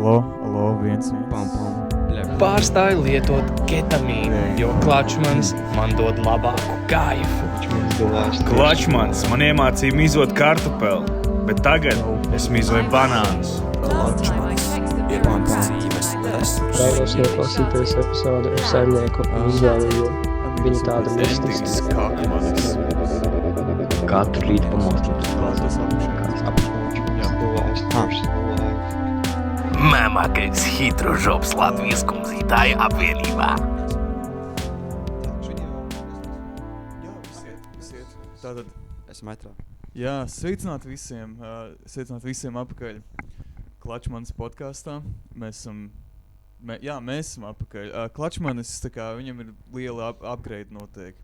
Alo, viens. Pārstāju lietot ketamīnu, jo klačmans man dod labāku kaifu. Klačmans man iemācīja mizot kartupeli, bet tagad es mizoju banānus. Vēlos ieklausīties epizodi ar saimnieku izvēli, jo viņa tāda mistiska. Katru rītu pamostot uz Mamākais hitrožops Latvijas kumzītāju apvienībā. Visiet. Tātad, Esmu metrā. jā, sveicināti visiem apakaļ Klačmanis podkastā. Mēs esam apakaļ. Klačmanis, tā kā viņam ir liela upgrade notiek.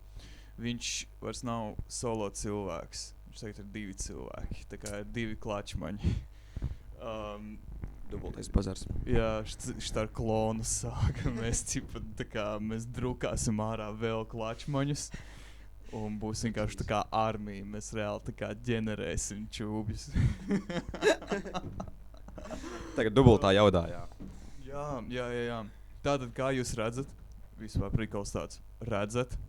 Viņš vairs nav solo cilvēks. Viņš tagad ir 2 cilvēki. Tā kā ir 2 klačmaņi. Dubultais bazars. Jā, šitā ar klonu sāka. Mēs drukāsim ārā vēl klačmaņus. Un būs vienkārši tā kā armija. Mēs reāli tā kā ģenerēsim čūbjus. Tagad dubultā jaudā, jā. Jā. Tātad, kā jūs redzat? Vispār prikals tāds. Redzat?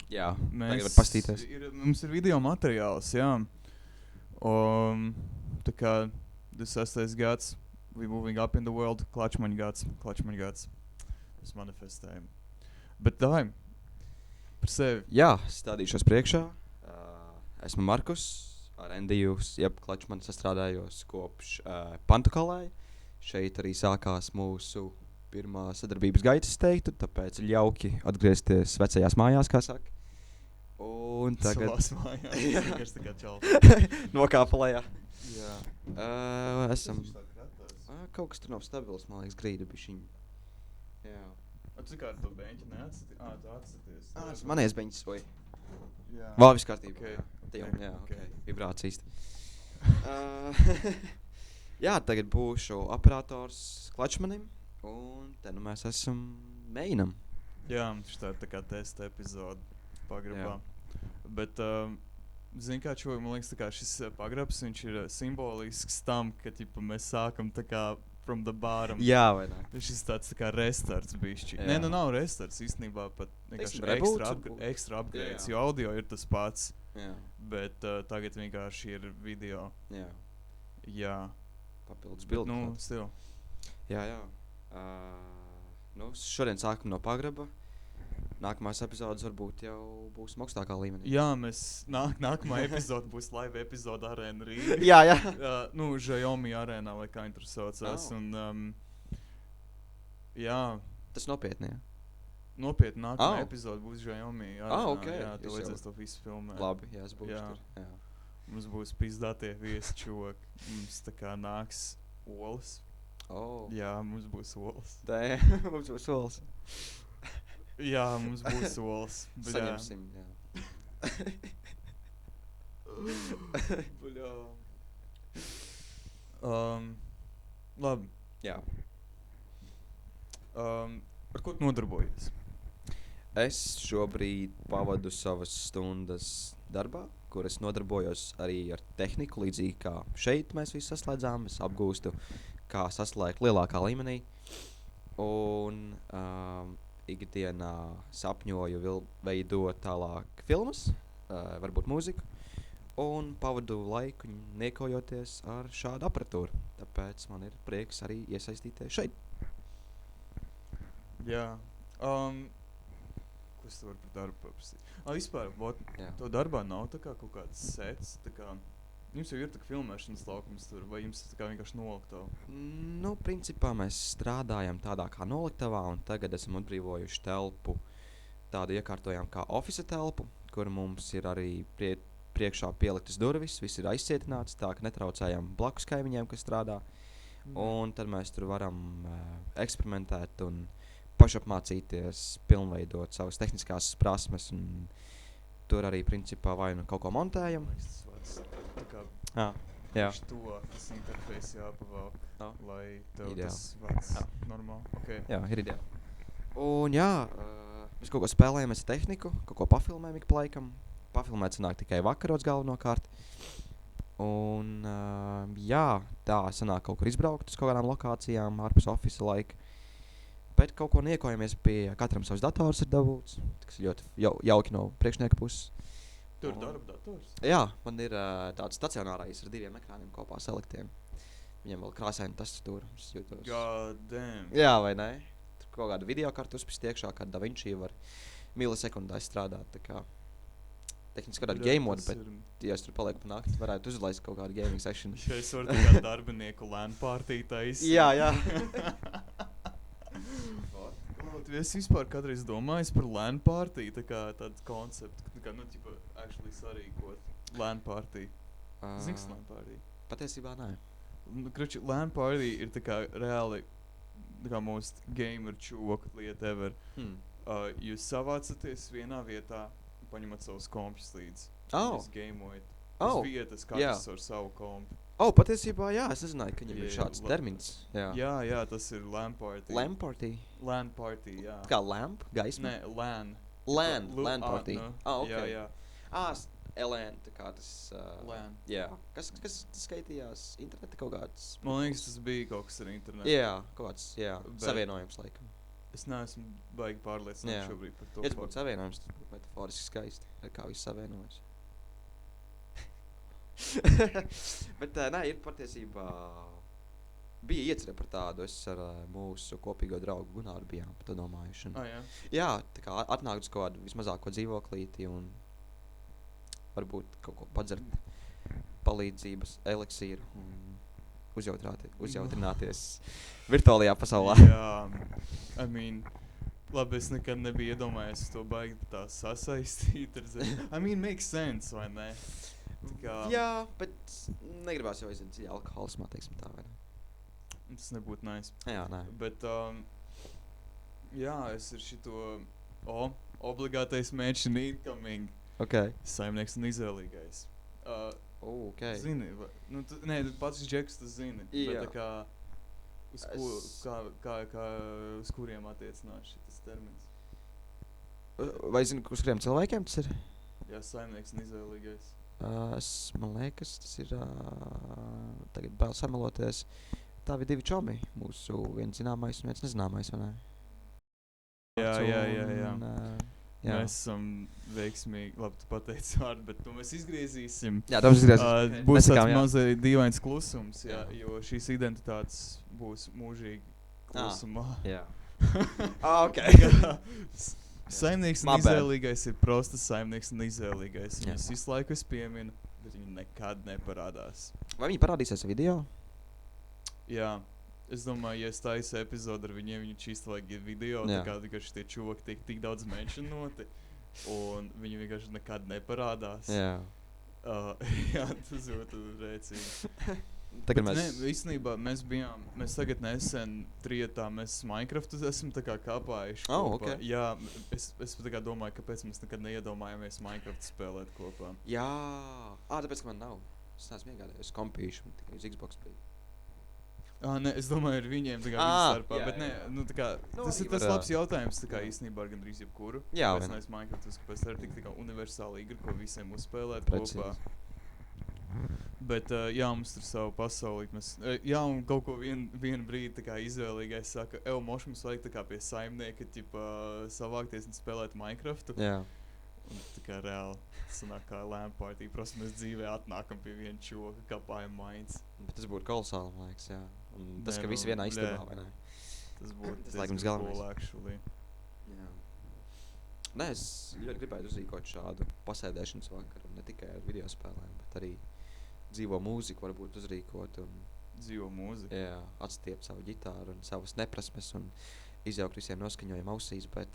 Jā, tagad var pastīties. Mums ir video materiāls, jā. Tā kā 26. gads, we moving up in the world, klačmaņu gads. Mēs manifestējam. Bet davai, par sevi. Jā, stādīšos priekšā. Esmu Markus, ar Endiju, Klačmani sastrādājos kopš Pantukalai. Šeit arī sākās mūsu pirmā sadarbības gaita, es teiktu, tāpēc jauki atgriezties vecajās mājās, kā saka. Un tagad... Savās mājās, vienkārši tā kā čals. Nokāpa lejā. Jā. Esam... Kaut kas tur nav stabils, man liekas, grīda bišķiņ. Jā. Tu kā ar to beņķi neatsaties? Tu atsaties. Tas manies beņķis, vai? Jā. Vēl viss kārtībā. Okay. Jā, okay. Vibrācijas. Jā, tagad būšu operators Klačmanim, un te nu mēs esam mēģinam. Jā, šitā tā kā testa epizode pagrabā. Bet, zini kā čovi, man liekas, tā kā šis pagrabs, viņš ir simbolisks tam, ka mēs sākam tā kā from the bottom. Jā, vai ne? Šis tāds tā kā restarts bišķi. Nē, nav restarts, īstenībā pat vienkārši ekstra upgrades, jo audio ir tas pats. Jā. Bet tagad vienkārši ir video. Jā. Papildus bildi. Nu, stil. Jā. Šodien sākam no pagraba. Nākamās epizodes varbūt jau būs augstākā līmenī. Jā, nākamā epizode būs live epizode Arēna Rīga. Jā. Xiaomi arēnā, vai kā viņi tur saucās. Un, jā. Tas nopietni, jā? Nopietni, nākamā epizode būs Xiaomi arēnā. Ok. Jā, tu vajadzēs to visu filmēt. Labi, jā, es būšu tur. Jā. Mums būs pizdātie viesi čoki. Mums tā kā nāks olas. Jā, mums būs olas. Mums būs olas. Jā, mums būs olas. Saņemsim, jā. Labi. Jā. Ar ko tu nodarbojies? Es šobrīd pavadu savas stundas darbā, kur es nodarbojos arī ar tehniku, līdzīgi kā šeit mēs visu saslēdzām. Es apgūstu, kā saslēgt lielākā līmenī. Un ikdienā sapņoju veidot tālāk filmas, varbūt mūziku. Un pavadu laiku niekojoties ar šādu aparatūru. Tāpēc man ir prieks arī iesaistīties šeit. Jā. Ko es te varu par darbu paprasīt? Vispār, to darbā nav tā kā kaut kāds sets, tā kā... Jums jau ir tā kā filmēšanas laukums tur, vai jums tā kā vienkārši noliktava? Principā mēs strādājam tādā kā noliktavā, un tagad esam atbrīvojuši telpu, tādu iekārtojām kā office telpu, kur mums ir arī priekšā pieliktas durvis, viss ir aizcietināts, tā ka netraucējam blakus kaimiņiem, kas strādā. Un tad mēs tur varam eksperimentēt un pašapmācīties, pilnveidot savas tehniskās prasmes, un tur arī principā vai nu kaut ko montējam. Tā kā Jā. To tas interfejs jāpavalk, lai tev Ideāli. Tas vārds normāli. Okay. Jā, ir ideāli. Un jā, mēs kaut ko spēlējamies tehniku, kaut ko pafilmējam ik pa laikam. Pafilmēt sanāk tikai vakaros galvenokārt. Un, jā, tā sanāk kaut kur izbraukt uz kaut kādām lokācijām, ārpus office laika. Bet kaut ko niekojamies pie katram savs dators ir dabūts, kas ļoti jauki no priekšnieka puses. Tur darba dators? Jā, man ir tāds stacionārais ar 2 ekrāniem kopā selektiem. Viņam vēl krāsaini tastatūra. God damn. Jā, vai ne? Tur kaut kādu videokartu uzpist iekšā, kā DaVinci var milisekundās strādāt. Tā kā tehniski varētu gamot, bet ja es tur palieku pa nakti, varētu uzlaist kaut kādu gaming session. Ja es varu tā kā darbinieku LAN partī taisīt. Jā. Es vispār kādreiz domāju par LAN partī, tā kā tāds koncepts, kā, nu, tipa, actually sarīkot LAN partī. Zini, kas LAN partī? Patiesībā nē. Kruči, LAN partī ir tā kā reāli tā kā most gamer čūku lieta ever. Jūs savācaties vienā vietā, paņemat savus kompjus līdzi. Jūs gamojat. Uz vietas, katrs ar savu kompu. Patiesībā jā, es nezināju, ka viņam ir šāds termins. Jā, tas ir LAN party. LAN party? LAN party, jā. Kā lamp, gaisma? Nē, LAN. LAN party. Okay. Jā. LAN, tā kā tas... LAN. Jā. Kas skaitījās? Interneta kaut kāds? Man liekas, tas bija kaut kas ar internetu. Jā, kaut kāds, savienojums laikam. Es neesmu baigi pārliecināts šobrīd par to. Ja tas būtu savienojums, tas būtu metaforiski skaisti, ar kā viss savienojas. Bet nē, ir patiesībā bija iecerē par tādu, es ar mūsu kopīgo draugu Gunāru bijām par to domājuši. Jā, tā kā atnākt uz kaut kādu vismazāko dzīvoklīti un varbūt kaut ko padzert, palīdzības, eliksīru un uzjautrināties virtuālajā pasaulē. Jā, labi, es nekad nebiju iedomājies to baigi tā sasaistīt ar makes sense, vai ne? Jā, bet negribās jau aiziet dziļi alkoholismā, teiksim tā, vai ne? Tas nebūtu nice. Jā, nē. Bet, jā, es ar šito obligātais mention incoming. Saimnieks un izvēlīgais. Zini, nē, pats Džeks tas zini. Bet tā kā, uz kuriem attiecinās šitas termins? Vai zini, uz kuriem cilvēkiem tas ir? Jā, saimnieks un izvēlīgais. Man liekas, tas ir, tagad bail samaloties, tā bija 2 čomi, mūsu viens zināmais un viens nezināmais, vai ne? Jā. Mēs esam veiksmīgi, labi, tu pateici vārdu, bet to mēs izgriezīsim. Jā, to mēs izgriezīsim. Būs tāds mazai dīvains klusums, jo šīs identitātes būs mūžīgi klusumā. Jā. Saimnieks un izvēlīgais ir prostas saimnieks un izvēlīgais. Viņus visu laiku es pieminu, bet viņi nekad neparādās. Vai viņi parādīsies video? Jā. Es domāju, ja es taisu epizodu ar viņiem, viņi čīsti vajag video, tā kā vienkārši tie čuvaki tiek tik daudz mentionoti, un viņi vienkārši nekad neparādās. Jā. Jā, tas būtu rēcīgi. Tagad īstenībā mēs tagad nesen trietā, mēs Minecraftu esam tā kā kāpājuši kopā. Jā, es tā kā domāju, kāpēc mēs nekad neiedomājamies Minecraftu spēlēt kopā. Jā, tāpēc, ka man nav. Es neesmu iegādājies kompīšu, tikai uz Xbox bija. Nē, es domāju, ar viņiem tā kā viņu starpā, bet nē, tā kā, tas ir tas labs jautājums, tā kā īstenībā ar gandrīz jebkuru. Jā, vai ne? Kāpēc Minecraftus, kāpēc tā ir tik tā kā universāla igra, ko visiem uzspēlēt kopā. Bet, jā, mums tur savu pasaulīt, jā, un kaut ko vienu brīdi tā kā izvēlīgais saka, moš mums vajag tā kā pie saimnieka, savākties un spēlēt Minecraftu. Jā. Un tā kā reāli sanāk kā LAN party, protams, mēs dzīvē atnākam pie viena čoka, kāpājam mains. Bet tas būtu kolosāli, man liekas, jā. Un tas, ka visi vienā istabā, vai ne? Tas būtu laikam galvenais. Cool, actually. Jā. Nē, es ļoti gribētu uzrīkot šādu pasēdēšanas vakaru, ne tikai ar video spēlēm, bet arī dzīvo mūziku varbūt uzrīkot. Dzīvo mūziku? Jā, atstiept savu ģitāru un savas neprasmes un izjaukt visiem noskaņojumu ausīs, bet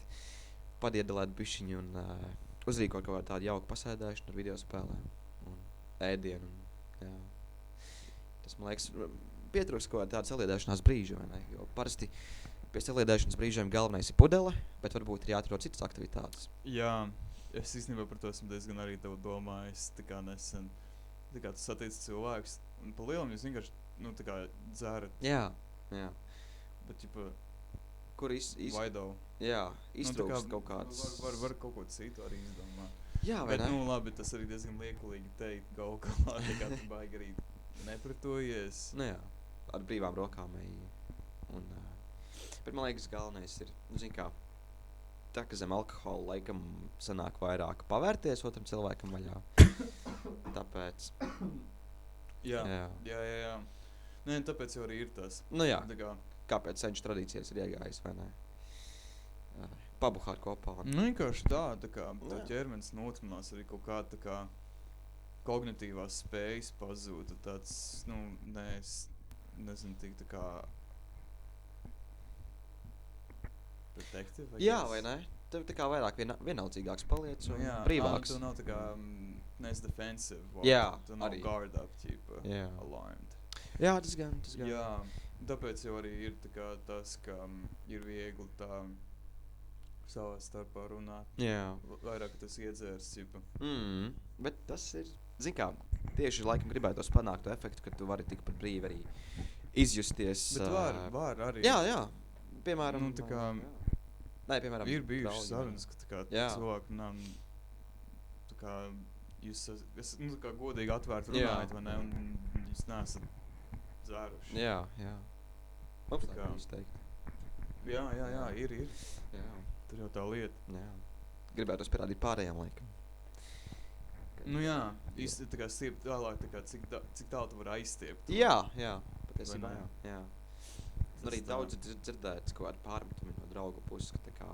padiedelēt bišķiņu un uzrīkot kaut kādu tādu jauku pasēdēšanu ar video spēlēm un ēdienu. Jā. Tas, man liekas, pietrūks kaut kāda tāda saliedēšanās brīža, vai ne? Jo parasti pie saliedēšanas brīžiem galvenais ir pudele, bet varbūt ir jāatrod citas aktivitātes. Jā, es īstenībā par to esmu diezgan arī tev domājis, tā kā nesen. Tā kā tu satiec cilvēkus, un pa lielam jūs vienkārši, tā kā dzerat. Jā. Bet, kur Vaido. jā, Nu, iztrūkst kaut kāds. Var kaut ko citu arī izdomāt. Jā, vai Bet, ne? labi, tas arī diezgan liekulīgi teikt kaut kā, tā kā tu baigi arī nepratojies. Nu jā, ar brīvām rokām ej. Un, bet man liekas, galvenais ir, zin kā, tā, ka zem alkohola laikam sanāk vairāk pavērties otram cilvēkam vaļā. Tāpēc. Jā. Jā. Nē, tāpēc jau arī ir tas. Nu jā, Tā kā, kāpēc senču tradīcijas ir iegājis, vai ne? Pabuhāt kopā. nu, vienkārši tā kā Jā. tev ķermenis nocmanās arī kaut kā tā kā kognitīvās spējas pazūda. Tāds, nu, nezinu, tik tā kā protekti, Jā, vai ne? Tev tā kā vairāk vienaldzīgāks paliec un jā, brīvāks. Tu nav tā kā nes defensive. Jā, Tu nav arī. guard up, ķipa, Jā. alarmed. Jā, tas gan. Jā, tāpēc jau arī ir tā kā tas, ka ir viegli tā savā starpā runāt. Jā. Vairāk, ka tas iedzērs, ķipa. Bet tas ir, zin kā, tieši laikam gribētos panākt to efektu, ka tu vari tikpat brīvi arī izjusties. Bet var arī. Jā. Piemēram, Nu, tā kā Nē, piemēram, ir bijušas draugi, sarunas, ka tā kā Jā. cilvēki nav, tā kā jūs tā kā godīgi atvērti Jā. runājat, vai ne, un jūs neesat dzēruši. Jā. Mums Tā tā kā- kā izteikt. Jā, ir. Jā. Tur jau tā lieta. Jā. Gribētos pierādīt pārējām laikam. Nu jā, īsti tā kā stiept tālāk, tā kā cik tālu tu vari aizstiept. Jā, patiesībā Vai ne? jā. Tas Arī tā. daudz dzirdēts kaut kādu pārmetumi no draugu puses, ka tā kā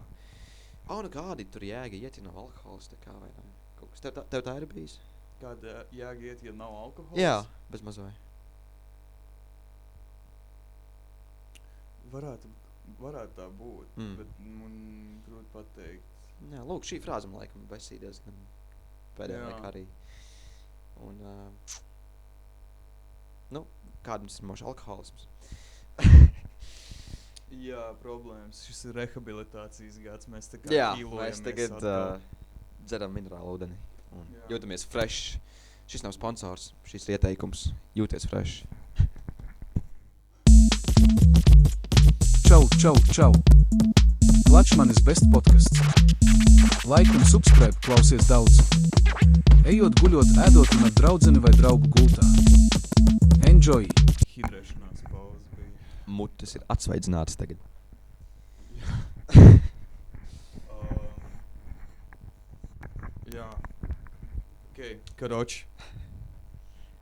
nu kādi tur jēga iet, ja nav alkohols, tā kā, vai ne? Kaut kas tev tā ir bijis? Kāda jēga iet, ja nav alkohols? Jā, bez mazvai. Varētu tā būt, bet man grūti pateikt. Jā, lūk, šī frāze man laikam besī diezgan pēdējā Jā. laikā arī. Un, kādams ir moši alkoholisms? Jā, problēmas. Šis ir rehabilitācijas gads. Mēs tā kā Jā, healojamies mēs tagad atkal. dzeram minerālu ūdeni un Jā. jūtamies fresh. Šis nav sponsors, šis ir ieteikums. Jūties fresh. Čau! Klačmanis best podcasts. Like un subscribe, klausies daudz. Ejot, guļot, ēdot un ar draudzeni vai draugu gultā. Enjoy! Hidrēšanās pauze bija. Mutes ir atsvaidzināts tagad. Jā. Ok, karoči.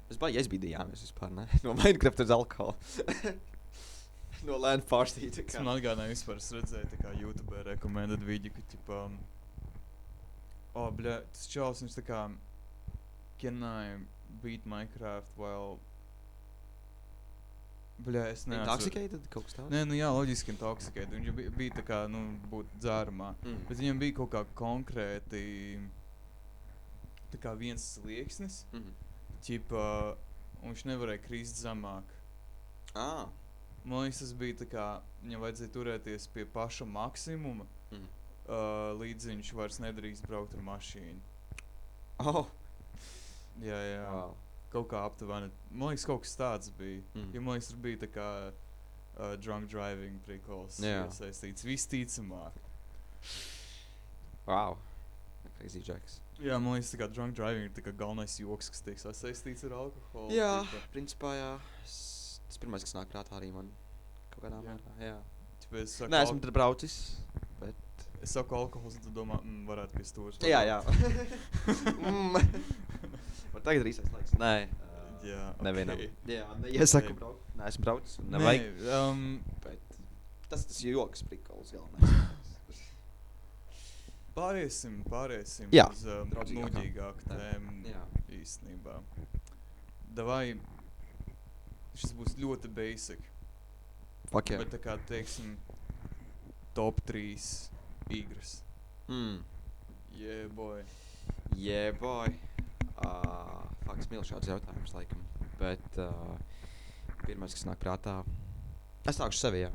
Mēs baigi aizbīdījāmies vispār, ne? No Minecraft uz alkoholu. No Land Party, tā Tas kā. man atgādināja vispār, es redzēju tā kā YouTube recommended video, ka ķipā... tas čals, viņš tā kā... Can I beat Minecraft while... Es neatceru. Intoxicated kaut kas tāds? Nē, nu jā, loģiski intoxicated. Viņš bija tā kā, būt dzērumā. Bet viņam bija kaut kā konkrēti... Tā kā viens slieksnis. Ķipa, un viņš nevarēja krīst zemāk. Man liekas, tas bija tā kā, viņam vajadzēja turēties pie paša maksimuma, līdz viņš vairs nedrīkst braukt ar mašīnu. Jā. Wow. Kaut kā aptuveni. Man liekas, kaut kas tāds bija. Jo man liekas, tur bija tā kā drunk driving prikols iesaistīts visticamāk. Wow. Crazy Jacks. Jā, man liekas, tā kā drunk driving ir tā kā galvenais joks, kas tiek sasaistīts ar alkoholu. Jā, tipa. principā jā. Tas pirmais, kas nāk prātā arī man. Kaut kādā Jā. mērā, jā. Ķipa, es saku, Nē, esmu tad braucis, bet... Es saku alkohols, un tu domā, varētu pie stūras. Jā. Var tagad ir īsais laiks. Nē. Jā, Nevienam. okay. Jā, neiesaku Ok. braukt. Nē, esmu braucis un nevajag. Bet tas joks prikols galvenais. Pāriesim Jā, uz draudzīgākām nūģīgāku tēmu Jā. īstenībā. Davai, šis būs ļoti basic, Fuck yeah. bet tā kā, teiksim, top 3 igras. Yeah, boy. Yeah, boy. Fuck, es mīlu šādus jautājumus, laikam. Bet pirmais, kas nāk prātā... Es sākšu sevi, jā.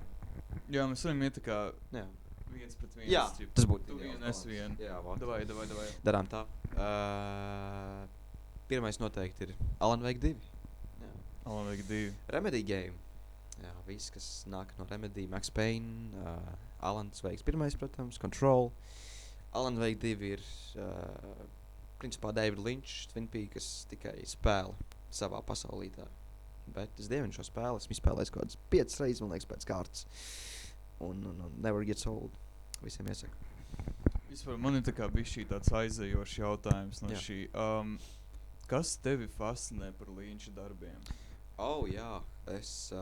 Jā, mēs varam iet tā kā Jā. 1-1. Jā, ķip. tas būtu Tu ideāls vien, es balans. vien. Jā, vot. Davai. Darām tā. Pirmais noteikti ir Alan Wake 2. Jā. Alan Wake 2. Remedy game. Jā, viss, kas nāk no Remedy, Max Payne, Alans Veiks 1, protams, Control. Alan Wake 2 ir, principā, David Lynch, Twin Peaks, tikai spēle savā pasaulītā. Bet es dievinu šo spēli, esmu izspēlējis kaut kādas 5 reizes, man liekas, pēc kārtas. Un never gets old. Visiem iesaku. Vispār man ir tā kā bišķī tāds aizējošs jautājums no Jā. šī. Kas tevi fascinē par Lynča darbiem? Jā, es,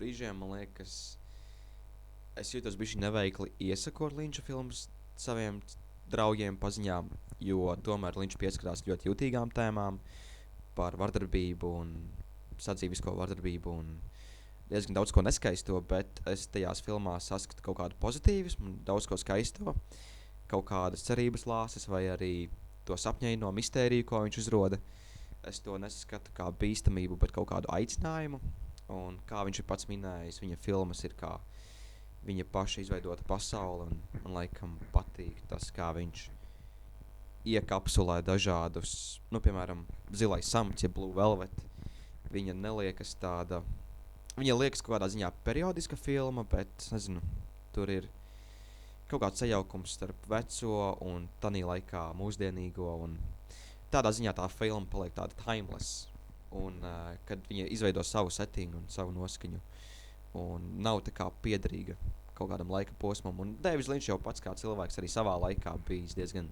brīžiem, man liekas, es jūtos bišķi neveikli iesakot Lynča filmas saviem draugiem paziņām, jo tomēr Lynčs pieskarās ļoti jūtīgām tēmām par vardarbību un sadzīvisko vardarbību un diezgan daudz ko neskaisto, bet es tajās filmās saskatu kaut kādu pozitīvismu, daudz ko skaisto, kaut kādas cerības lāses vai arī to sapņaino mistēriju, ko viņš uzroda. Es to nesaskatu kā bīstamību, bet kaut kādu aicinājumu. Un kā viņš ir pats minējis, viņa filmas ir kā viņa paša izveidota pasaule, un man laikam patīk tas, kā viņš iekapsulē dažādus, piemēram, Zilais samts, ja Blue Velvet. Viņa neliekas tāda, viņa liekas kaut kādā ziņā periodiska filma, bet, nezinu, tur ir kaut kāds sajaukums starp veco un tanī laikā mūsdienīgo, un tādā ziņā tā filma paliek tāda timeless, un kad viņa izveido savu settingu un savu noskaņu, un nav tā kā piederīga kaut kādam laika posmam. Un Davids Lynch jau pats kā cilvēks arī savā laikā bijis diezgan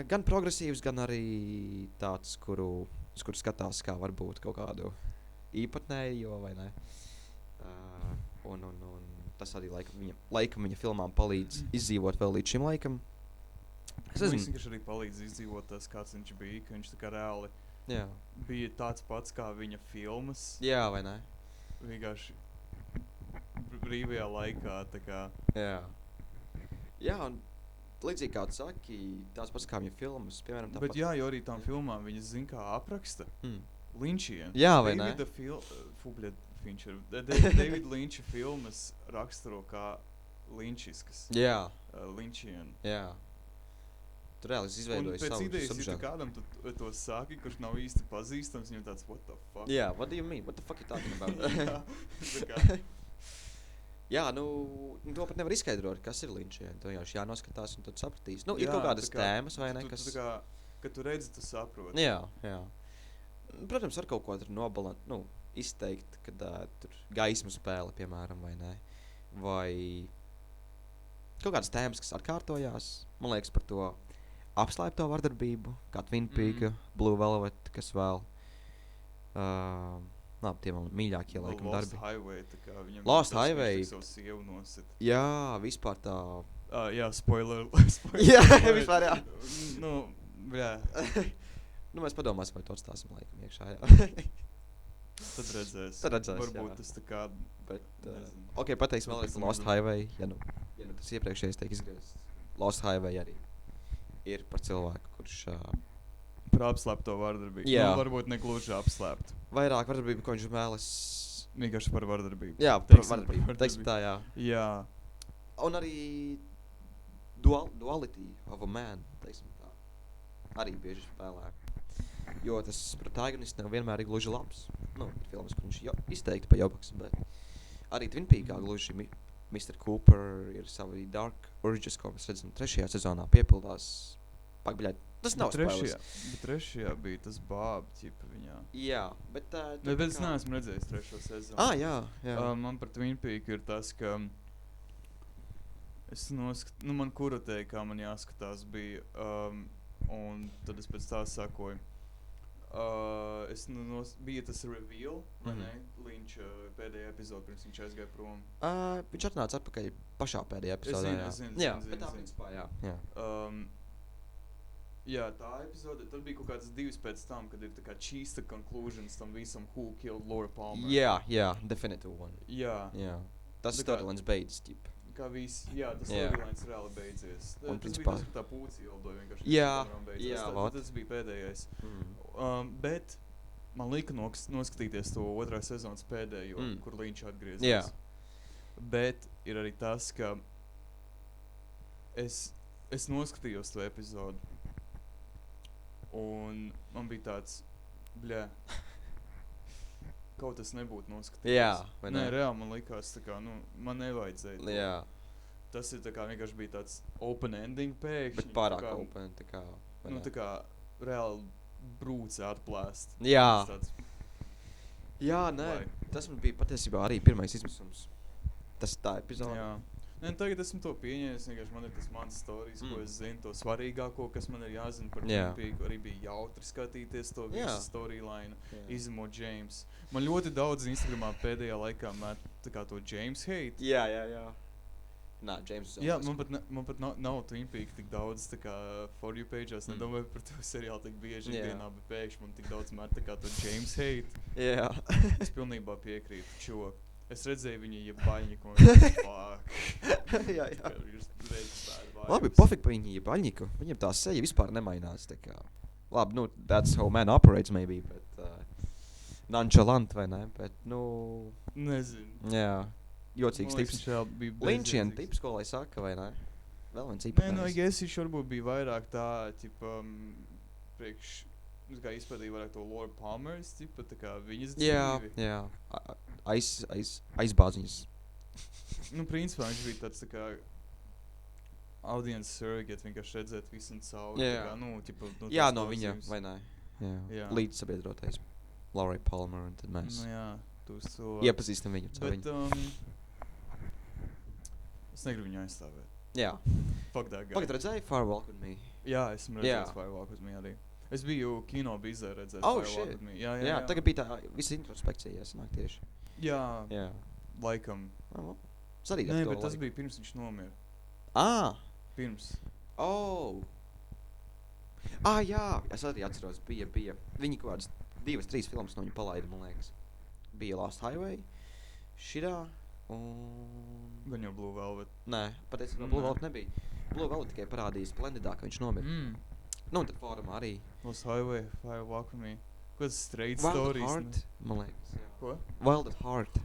gan progresīvs, gan arī tāds, uz kuru skatās kā varbūt kaut kādu īpatnējo, vai ne? Un tas arī laikam viņa filmām palīdz izdzīvot vēl līdz šim laikam. Es nezinu, ka viņš arī palīdz izdzīvot tas, kāds viņš bija, ka viņš tā kā reāli bija tāds pats kā viņa filmas. Jā, vai ne? Vienkārši brīvajā laikā, tā kā. Jā, un līdzīgi kā tu saki, tās pats kā viņa filmas, piemēram, tāpat. Bet jā, jo arī tām filmām viņas zin kā apraksta Lynčiem. Jā, vai ne? David Lynča filmas raksturo kā Lynčiskas. Jā. Lynčien. Jā. Tu reāli izveidoji savu Un pēc idejas, ja kādam to saki, kurš nav īsti pazīstams, viņam tāds, what the fuck? Jā, what do you mean? What the fuck you talking about? Jā, to pat nevar izskaidrot, kas ir Lynčiem. To jānoskatās un tad sapratīs. Ir kaut kādas tēmas, vai ne? Kad tu redzi, tu saproti. Jā. Protams, var kaut ko tur izteikt, kad tur gaismu spēle, piemēram, vai ne? Vai kaut kādas tēmas, kas atkārtojās. Man liekas par to apslēpto vardarbību, kā Twin Peaks, Blue Velvet, kas vēl. Tie man mīļākie laikam darbi. Lost Highway, tā kā viņam Lost Highway. savu sievu nosit. Jā, vispār tā. Jā, spoiler. Jā, vispār jā. Jā. Mēs padomāsim, vai to atstāsim laikam iekšā, jā. Tad redzēs. Varbūt tas tā kā. Bet, pateiksim vēlreiz Lost Highway, ja tas iepriekšējais tiek izgriezts. Lost Highway arī ir par cilvēku, kurš par apslēpto vardarbību. Jā. Varbūt negluži apslēpt. Vairāk vardarbību, ko viņš vēlas. Vienkārši par vardarbību. Jā, par vardarbību. Teiksim tā, jā. Jā. Un arī duality of a man, teiksim tā. Arī bieži spēlē. Jo tas protagonists nevienmēr ir gluži labs. Ir filmas, kur viņš izteikti pa jobaks, bet arī Twin Peaksā gluži Mr. Cooper ir savi dark urges, ko mēs redzam 3. sezonā piepildās. Tas nav spoilers. Bet 3. bija tas bāb, ķipa viņā. Jā, bet bet es neesmu redzējis 3. sezonu. Jā. Man par Twin Peaks ir tas, ka es man kuratēja, kā man jāskatās bija, un tad es pēc tā sakoju. Bija tas reveal, vai ne? Lynch pēdējā epizode, pirms viņš aizgāja prom. Viņš atnāca atpakaļ pašā pēdējā epizodē. Es zinu. Bet tā principā, jā. Jā, tā epizode, tad bija kaut kāds 2 pēc tam, kad ir tā kā cheese the conclusions tam visam Who Killed Laura Palmer. Jā, definitive one. Jā. Tas storylines beidzas, ķip. Kā viss, jā, tas storylines reāli beidzies. Un tas principā bija tas, ka tā pūci ieldoja vienkārši. Jā, tas bija pēdējais. Bet man lika noskatīties to 2. sezonas pēdējo, kur Lynch atgriezās. Jā. Bet ir arī tas, ka es noskatījos to epizodu. Un man bija tāds, kaut tas nebūtu noskatīts. Jā, vai Nē, ne? reāli man likās, tā kā, nu, man nevajadzēja. to. Jā, Tas ir tā kā vienkārši bija tāds open ending pēkšņi. bet pārāk tā kā, open, tā kā. vai Nu, ne? tā kā reāli brūci atplēst. Jā. Tas tāds, Jā, nē, Vai. tas man bija patiesībā arī pirmais izmisums. Tas tā epizode. jā. Nē, tagad esmu to pieņēmis, vienkārši man ir tas mans stāstījums, ko es zinu, to svarīgāko, kas man ir jāzina par Jā. Twin Peaks. Arī bija jautri skatīties to Jā. visu storyline, Jā. izņemot James. Man ļoti daudz Instagramā pēdējā laikā met tā kā to James hate. Jā. Nā, James. Jā, man pat nav Twin Peaks tik daudz tā kā For You page, es Mm. nedomāju par to seriālu tik bieži Jā. ikdienā, bet pēkšņi man tik daudz met tā kā to James hate. Jā. Es pilnībā piekrītu, čok. Es redzēju viņa jebaļņiku un fuck. jā. Tā kā ir redz bad vibes. Labi, pofik par viņu jebaļņiku. Viņam tā seja vispār nemainās, tā kā. Labi, nu, that's how man operates maybe, bet nonchalant vai ne, bet, nu, Nezinu. jā, jocīgs Man liekas, tips. viņš vēl bija Linčian bezjēdzīgs. tips, ko lai saka, vai ne? Vēl viens Nē, nu, īpatnējs. es viņš varbūt bija vairāk tā, tipa, priekš, nu, kā izpētīja vairāk to Laura Palmers, tipa, tā kā viņas Jā, dzīvi. jā. Aizbāziņas. Nu, principā viņš bija tāds, tā kā, audience surrogate, vienkārši redzēt visam cauri, Jā. tā kā, nu, tipa, nu, Jā, tās no viņa, klausības. vai ne? Jā. Jā. Līdz sabiedrotais. Laurai Palmer, un tad mēs Nu, jā, tos cilvēkus. iepazīstam viņu. caur Bet, viņu. es negribu viņu aizstāvēt. Jā. Fuck that guy. Pagad redzēji Far Walk with Me? Jā, esmu Jā. redzējis Firewalk with Me arī. Es biju kino bizē redzēt Oh, Firewalk shit. with Me. Jā, Jā, tagad bija tā visa introspekcija, jāsanāk tieši. Jā, Jā. laikam. Es arī Nē, to bet tas laiku. bija pirms viņš nomira. Pirms. Oh! Jā, es arī atceros, bija. Viņi kaut kādas 2-3 filmas no viņa palaida, man liekas. Bija Lost Highway, šitā, un... Gan jau Blue Velvet. Nē, patiesībā Nē. Blue Velvet nebija. Blue Velvet tikai parādīja Splendidā, ka viņš nomira. Nu, un tad fórumā arī. Lost Highway, Firewalk with Me. Ko tas straight Wild at stories? Heart, man liekas. Jā. Ko? Wild at Heart.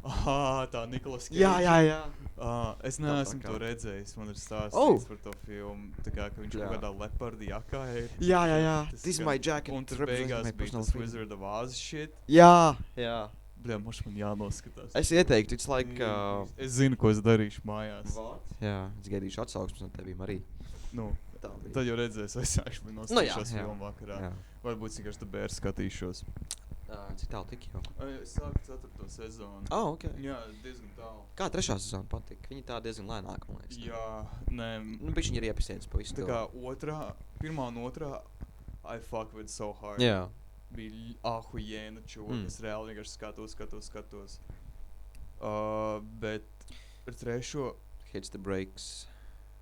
Tā Nicolas Cage. Jā. Es neesmu kā. to redzējis. Man ir stāstīts Oh! par to filmu. Tā kā, ka viņš Jā. kaut kādā leopardi jakā ir. Jā. Tas This is gan- my jacket. Un tur represents beigās my bija personal tas freedom. Wizard of Oz shit. Jā. Bļā, moš man jānoskatās. Es ieteiktu, it's like... Es zinu, ko es darīšu mājās. Jā, es gaidīšu atsauksmes no tevīm arī. Nu, Tā bija. tad jau redzēs, es actually Nu, jā, noskatīšos jā. filmu vakarā. Jā. Varbūt vienkārši tā bērns skatīšos. Cik tālu tik jau? Es sāku 4. sezonu. Ok. Jā, diezgan tālu. Kā 3. sezona patika? Viņa tā diezgan lēnāka, man liekas. Jā, nē. Nu, bišķiņi ir iepisēdis pa visu Tā to. kā pirmā un otrā, I fuck with so hard. Jā. Bija ahujēna čūka. Mm. Es reāli vienkārši skatos. Bet ar trešo... Hits the brakes.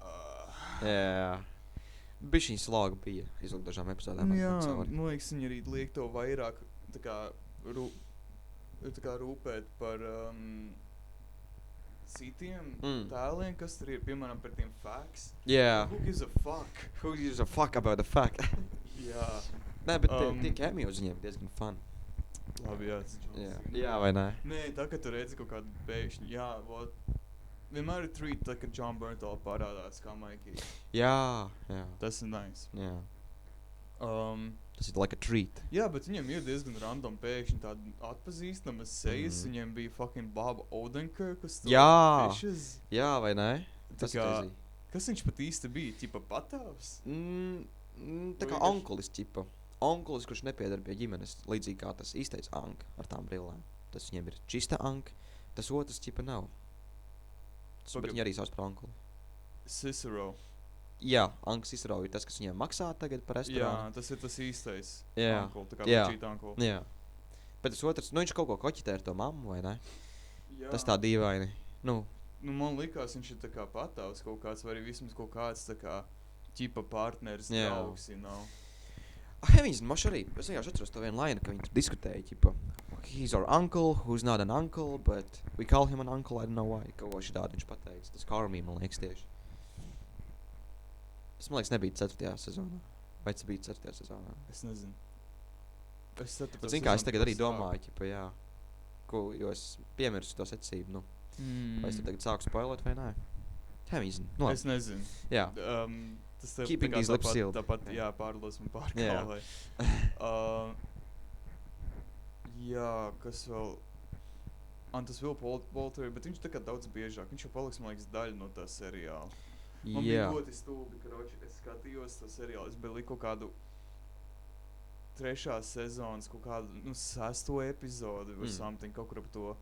Uh, Jā. Bišķiņi sloga bija izlūk dažām epizodēm. jā, cauri. man liekas, viņi arī liek to vairāk tā kā rūpēt par citiem tēliem, kas tur ir, piemēram, par tiem facts. Jā. Who gives a fuck? Who gives a fuck about the fact? Jā. Nē, bet tie cameos viņiem diezgan fun. Labi, jā. Tas ir Jā. John Cena. Jā, vai ne? Nē, tā, kad tu redzi kaut kādu pēkšņu, jā, vienmēr ir treat, tā, kad John Bernthal parādās kā Mikey. Jā. Tas ir nice. Jā. Tas ir like a treat. Jā, bet viņiem ir diezgan random pēkšņi tādi atpazīstamas sejas. Viņiem bija fucking Bob Odenkirk, kas Jā. Fishes. Jā, vai ne? Tā Tas kā- crazy. Kas viņš pat īsti bija? Tipa patavs? Tā kā vienkārši- onkulis, ķipa. Onkulis, kurš nepiedar pie ģimenes, līdzīgi kā tas īstais Ank ar tām brillēm. Tas viņiem ir čista Ank, tas otrs ķipa nav. Bet viņi arī sauc par onkuli. Cicero. Jā, Anks Cicero ir tas, kas viņiem maksā tagad par Jā, restorānu. tas ir tas īstais. Jā. Uncle, tā kā Jā. legit uncle. Jā. Bet tas otrs, nu viņš kaut ko koķitē ar to mammu, vai ne? Jā. Tas tā dīvaini. Nu, Man likās, viņš ir tā kā patavs kaut kāds, vai arī vismaz kaut kāds tā kā ķipa partneris, Jā. draugs, you know. Viņas moš arī, es vienkārši atceros to vienu lainu, ka viņi tur diskutēja, ķipa, he's our uncle, who's not an uncle, but we call him an uncle, I don't know why. Kaut ko šitādi viņš pateica, tas Carmī, man liekas, tieši. Tas, man liekas, nebija 4. sezonā. Vai tas bija 4. sezonā? Es nezinu. Es Bet, zini kā, es tagad arī domāju, ķipa, jā. Jo es piemirstu to secību, nu. Vai es tur tagad sāku spoilot vai nē? Hemīzin, nu Es nezinu. Jā. Tas tā, Keeping tā kā these lips sealed. Tāpat, Jā. jā, pārlos un Jā. pārkālai. Jā, kas vēl? tas vēl Polter, bet viņš tā kā daudz biežāk. Viņš jau paliks, man liekas, daļa no tā seriāla. Man bija ļoti stulbi, karoči, es skatījos to seriālu. Es biju kaut kādu 3. sezonas, kaut kādu 6. epizodi vai something, kaut kur ap to.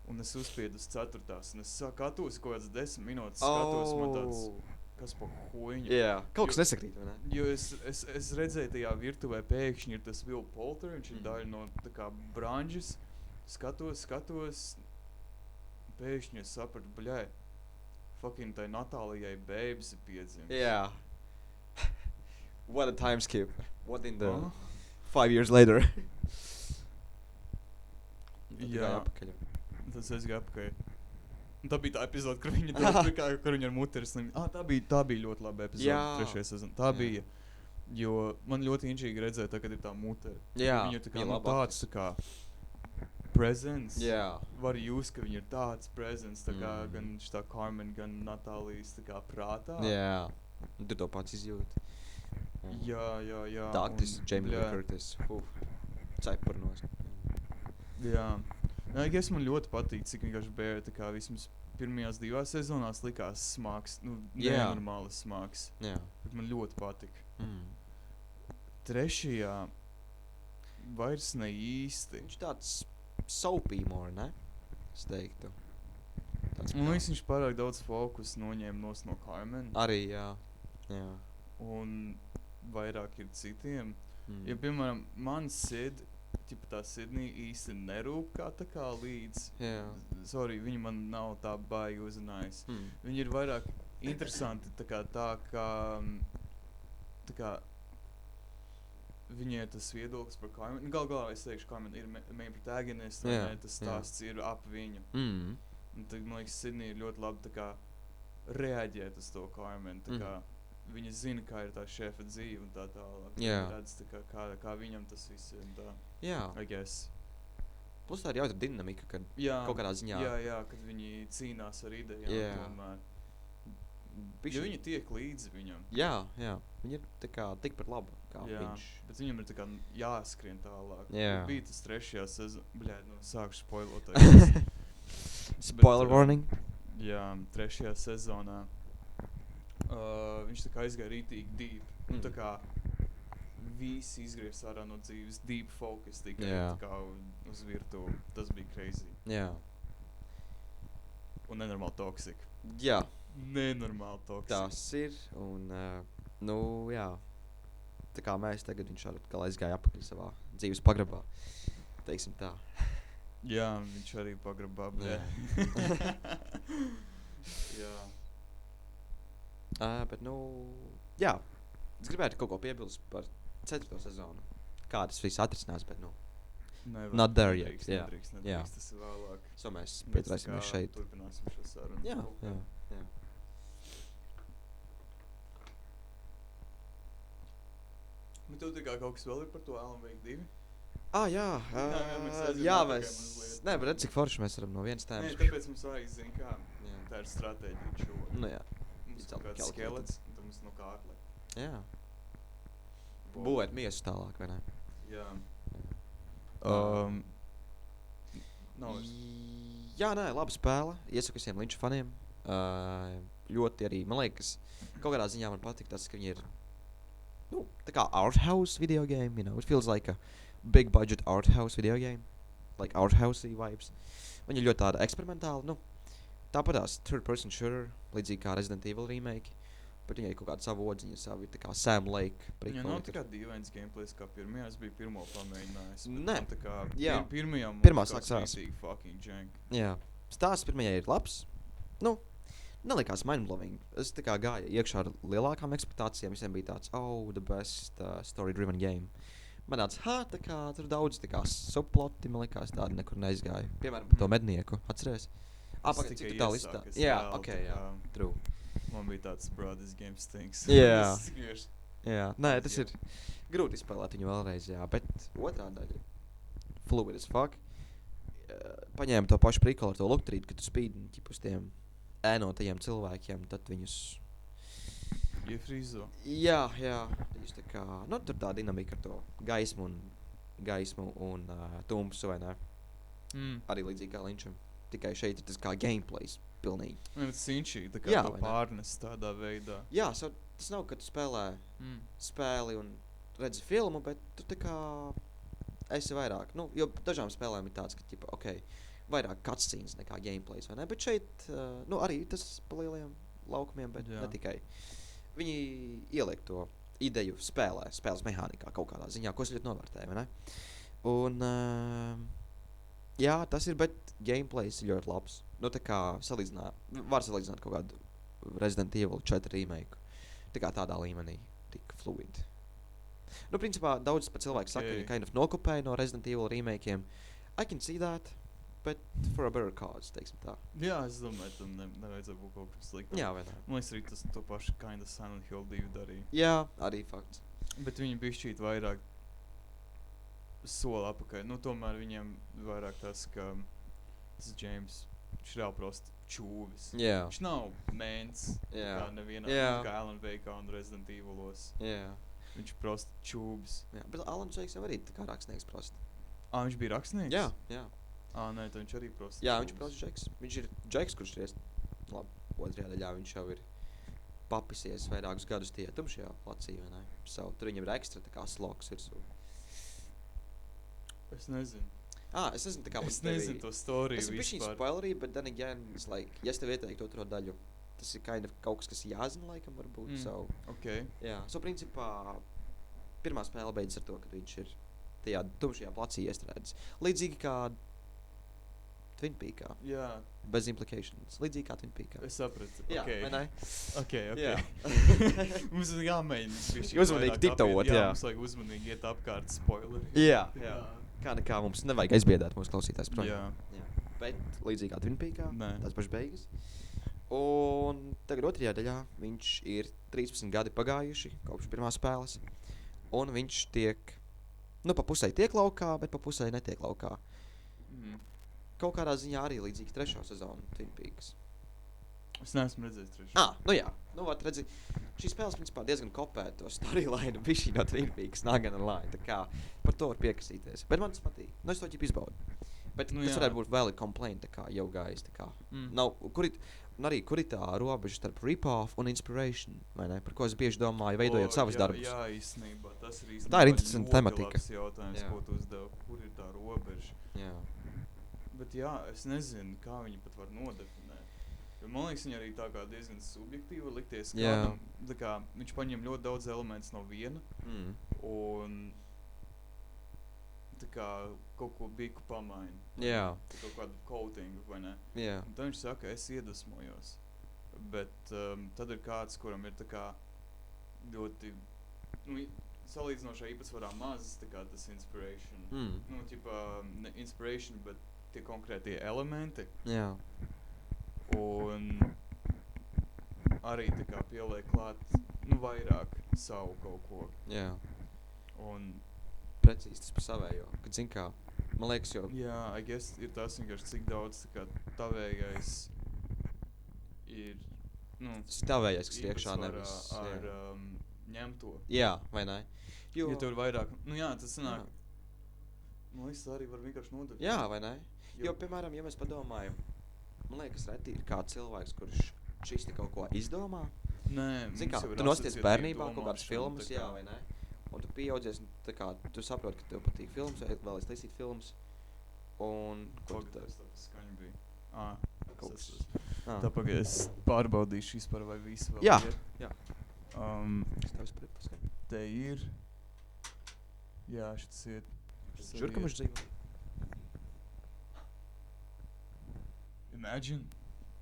Un es uzspiedu uz 4. Un es skatos kaut kāds 10 minūtes, skatos man tāds, kas pa huiņu. Jā, kaut kas nesakrīt, vai ne? Jo es redzēju tajā virtuvē pēkšņi ir tas Will Poulter, viņš ir daļa no tā kā branžas. Skatos, pēkšņi es sapratu, bļai, fucking tai Natālijai bēbis ir piedzimis. Jā. What a time skip. What in the 5 years later. Jā. Tas aizgāja apakaļ. Tā bija tā epizode, kur viņa kur viņa ar muti ir slimība. Tā bija ļoti laba epizode, 3. sezona. Tā bija, jo man ļoti inčīgi redzēja, kad ir tā mute. Jā, viņa tā kā tāds tā kā presence. Jā. Var jūs, ka viņa ir tāds presence, tā kā gan šitā Carmen, gan Natālijas tā kā prātā. Jā. Un tu to pats izjūti. Jā. Daktis, Jamie Lee Curtis. Cepurnos. Jā. Es man ļoti patīk, cik vienkārši Bear tā kā vismaz pirmajās 2 sezonās likās smags, nenormāls smags. Jā. Bet man ļoti patika. 3. vairs ne īsti. Viņš tāds soapy more, ne? Es teiktu. Man liekas, viņš pārāk daudz fokus noņēma no Carmen. Arī, jā. Un vairāk ir citiem. Ja, piemēram, man Sid, tā Sidney īsti nerūp kā līdz. Jā. Sorry, viņa man nav tā baigi uzrunājis. Viņa ir vairāk interesanti tā kā viņai tas viedoklis par Carmen. Galā es teikšu, Carmen ir main protagonist, tas stāsts ir ap viņu. Un tad, man liekas, Sidney ir ļoti labi tā kā reaģēt uz to Carmen. Tā kā viņa zina, kā ir tā šefa dzīve un tā tālāk. Jā. Redz, tā kā viņam tas viss ir un tā. Jā. I guess. Plus tā ir jautra dinamika, kad kaut kādā ziņā. Jā, kad viņi cīnās ar idejām tomēr. Jo viņi tiek līdzi viņam. Jā. Viņi ir tā kā tikpat laba, kā viņš. Bet viņam ir tā kā jāskrien tālāk. Jā. Bija tas 3. sezonā. Bļēd, sākšu spoilot. Spoiler warning. Jā, 3. sezonā. Viņš tā kā aizgāja rītīgi deep. Tā kā visi izgriez ārā no dzīves. Deep focus tikai tā kā uz virtuvi. Tas bija crazy. Jā. Un nenormāli toxic. Jā. Nenormāli toxic. Tas ir. Un, jā. Tā kā mēs tagad viņš atkal aizgāja apakaļ savā dzīves pagrabā. Teiksim tā. Jā, viņš arī pagrabā. Jā. Bet, jā, es gribētu kaut ko piebilst par 4. sezonu. Kā tas viss atrisinās, bet, Nevar, not there yet. Nedrīkst, tas ir vēlāk. So mēs pieturēsimies šeit. Turpināsim šo sarunu. Jā. Bet tev tā kā kaut kas vēl ir par to Alan Wake 2? Jā, mēs... Nē, bet redz, cik forši mēs varam no vienas tēmas. Nē, tāpēc mums vajag, zin kā, tā ir stratēģija šo. Jā. Mums kaut kāds skelets, un tad mums no kā atliek. Jā. Būvēt miesu tālāk, vai ne? Jā. Jā, nē, laba spēle. Iesaku visiem Lynch faniem. Ļoti arī, man liekas, kaut kādā ziņā man patīk tas, ka viņi ir, tā kā arthouse video game, it feels like a big budget arthouse video game. Like arthousey vibes. Viņi ir ļoti tāda eksperimentāli, tāpat tās third person shooter, līdzīgi kā Resident Evil remake, bet viņai kaut kāda savu odziņu, savu tā kā Sam Lake. Jā, nav tā kā dīvains gameplays kā pirmajā, es biju pirmo pamēģinājis. Nē, tā kā pirmā pirmā sāksās. Fucking jank. Jā, stāsts pirmajai ir labs, nelikās mindblowing. Es tā kā gāju iekšā ar lielākām ekspektācijām, visiem bija tāds, the best story-driven game. Man tāds, tā kā tur daudz tā kā subploti, man likās tādi nekur neizgāja. Piemēram, par to mednieku, atceries? Pagaid, cik tu tā listā? Jā, true. Man bija tāds, bro, this game stinks. Jā. Nē, tas ir grūti izspēlēt viņu vēlreiz, bet otrā daļa, fluid as fuck, paņēma to pašu prikolu ar to lukturīti, ka tu spīdi uz tiem ēnotajiem cilvēkiem, tad viņus... Iefrīzo. Jā, viņus tā kā, tur tā dinamika ar to gaismu un tumsu, vai ne? Arī līdzīgi kā Linčam. Tikai šeit ir tas kā gameplays pilnīgi. Tas inčī, tā kā Jā, to vai ne? pārnes tādā veidā. Jā, tas nav, ka tu spēlē spēli un redzi filmu, bet tu tā kā esi vairāk. Nu, jo dažām spēlēm ir tāds, ka, ķipa, vairāk cutscenes nekā gameplays, vai ne? Bet šeit, arī tas pa lielajiem laukumiem, bet Jā. ne tikai. Viņi ieliek to ideju spēles mehānikā kaut kādā ziņā, ko es ļoti novērtēju, vai ne? Un, jā, tas ir, bet gameplays ir ļoti labs. Nu, tā kā var salīdzināt kaut kādu Resident Evil 4 remake. Tā kā tādā līmenī, tik fluid. Nu, principā, daudz pat cilvēki saka, ka viņi kind of nokopēja no Resident Evil remakeiem. I can see that, but for a better cause, teiksim tā. Jā, es domāju, tam nevajadzētu būt kaut kas sliktam. Jā, vai ne? Man liekas, arī tas to pašu kind of Silent Hill 2 darīja. Jā, arī fakts. Bet viņi bišķīt vairāk soli apakaļ. Nu, tomēr viņiem vairāk tas, ka tas James, viņš reāli prosti čūvis. Jā. Viņš nav mēns, Jā. kā nevienā, Jā. kā Alan Wake'ā un Resident Evilos. Jā. Viņš prosti čūvis. Jā. Bet Alan Wakes jau arī tā kā rakstnieks prosti. Viņš bija rakstnieks? Jā, jā. Nē, tad viņš arī prosti Jā, čūvis. viņš prosti Džeks. Viņš ir Džeks, kurš ir, labi, otrajā daļā viņš jau ir papisies vairākus gadus tie tumšajā placī, vai ne? Tur viņam ir ekstra tā kā sloks virsū. Es nezinu. Es nezinu, tā kā Es nezinu to storiju Es bišķiņ vispār. spoilerī, bet then again, it's like, ja es tev ieteiktu otro daļu, tas ir kind of kaut kas, kas jāzina laikam varbūt, so, Ok. jā. So, principā, pirmā spēle beidzas ar to, ka viņš ir tajā tumšajā placī iestrēdzis. Līdzīgi kā Twin Peakā, Jā, bez implications. Līdzīgi kā Twin Peakā. es sapratu. Jā, Ok. vai ne? Ok. Jā. Mums ir jāmēģina bišķi Uzmanīgi vairāk diktovot, apiet. jā. Mums vajag uzmanīgi iet apkārt spoileri. Jā, jā. Kā nekā mums nevajag aizbiedēt mūsu klausītājs projām. Jā. Jā. Bet līdzīgi kā Twin Peakā, Nē. tās pašas beigas. Un tagad otrajā daļā viņš ir 13 gadi pagājuši kopš pirmās spēles. Un viņš tiek, pa pusē tiek laukā, bet pa pusē netiek laukā. Kaut kādā ziņā arī līdzīgi trešā sezona Twin Peaks. Es neesmu redzējis trešo. Jā. Vat redzi, šī spēles principā diezgan kopē to storyline bišķi no Twin Peaks, not gonna lie. Tā kā par to var piekasīties. Bet man tas patīk. Es to ķip izbaudu. Bet tas jā. varētu būt valid complaint, tā kā jau guys, tā kā. Nav, kur ir tā robeža starp rip-off un inspiration, vai ne? Par ko es bieži domāju, veidojot savus darbus. Jā, īstenībā. Tas ir īstenībā Tā ir interesanta tematika. Ļoti labs jautājums, Jā. ko tu uzdevi. Kur ir tā robeža? Jā. Bet jā, es nezinu, kā viņi pat var nodefinēt. Jo man liekas, viņi arī tā kā diezgan subjektīvi likties. Jā. Kādam, tā kā viņš paņem ļoti daudz elementus no viena. Un tā kā kaut ko biku pamaina. Jā. Kaut kādu coatingu, vai ne? Jā. Un tad viņš saka, es iedvesmojos. Bet tad ir kāds, kuram ir tā kā ļoti, salīdzinošā īpatsvarā maz, tā kā tas inspiration. Ne inspiration, bet tie konkrētie elementi. Jā. Un arī tā kā pieliek klāt, vairāk savu kaut ko. Jā. Un Precīzi tas par savējo. Kad zin kā, man liekas jau... jā, I guess ir tas vienkārši cik daudz tā kā tavējais ir, Tas ir tavējais, kas ir iekšā īpatsvarā nevis. ar ņemto. Jā, vai ne? Ja tev ir vairāk, tas sanāk, man liekas, tā arī var vienkārši nodefinēt. Jā, vai ne? Jo, piemēram, ja mēs padomājam, man liekas, reti ir kāds cilvēks, kurš šisti kaut ko izdomā. Nē, Zin kā, tu nosties bērnībā kaut kādas filmas, jā, vai ne? Un tu pieaudzies, tā kā, tu saproti, ka tev patīk filmas, vai vēlies taisīt filmas. Un ko tu Pagaidās, tā skaņa bija. Kaut kas. Tā pagaidās, es pārbaudīšu vispār, vai visi vēl Jā, ir. jā. Um, Es tev paskaņu. te ir. Jā, šis ir. Žurkam viņš dzīvo. Imagine.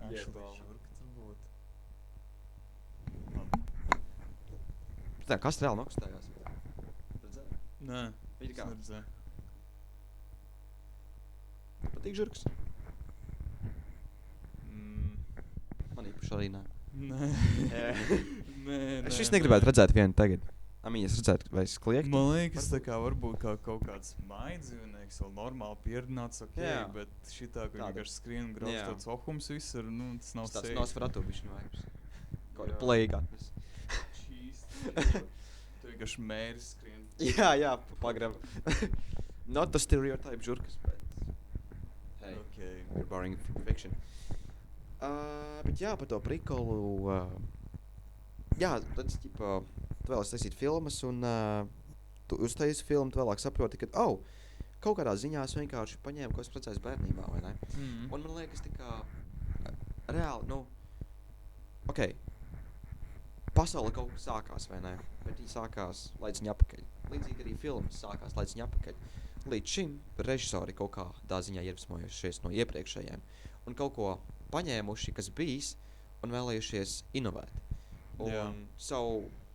Actually, bro. žurka tur būtu. Tā, kas reāli nokustējās? Redzēji? Nē, Viņi es kā? neredzēju. Patīk žurks? Man īpaši arī nē. Nē. Nē, Es šis negribētu redzēt vienu tagad. Es redzētu, vai es kliektu. Man liekas, tā kā varbūt kaut kāds mājdzīvnieks vēl normāli pieredzināts, ok, Jā. bet šitā, ka Tāda. vienkārši skrien un grauž Jā. tāds ohums viss ir, tas nav Tas safe. nosvaratu bišķi vairs. Kaut Jā. ir plēga atnes. Cheese. Tu vienkārši mēri skrien. Jā, pagrab. Not the stereotype žurkas, bet... Okay. We're borrowing fiction. Bet jā, par to prikolu. Jā, tad, ķipa, tu vēlas taisīt filmas, un tu uztaisi filmu, tu vēlāk saproti, ka, kaut kādā ziņā es vienkārši paņēmu, ko es redzēju bērnībā, vai ne? Un man liekas, tā kā, reāli, pasaule kaut kas sākās, vai ne? Bet viņi sākās laiciņa apakaļ. Līdzīgi arī filmas sākās laiciņa apakaļ. Līdz šim režisori kaut kādā ziņā iedvesmojušies no iepriekšējiem un kaut ko paņēmuši, kas bijis, un vēlējušies inovēt. Un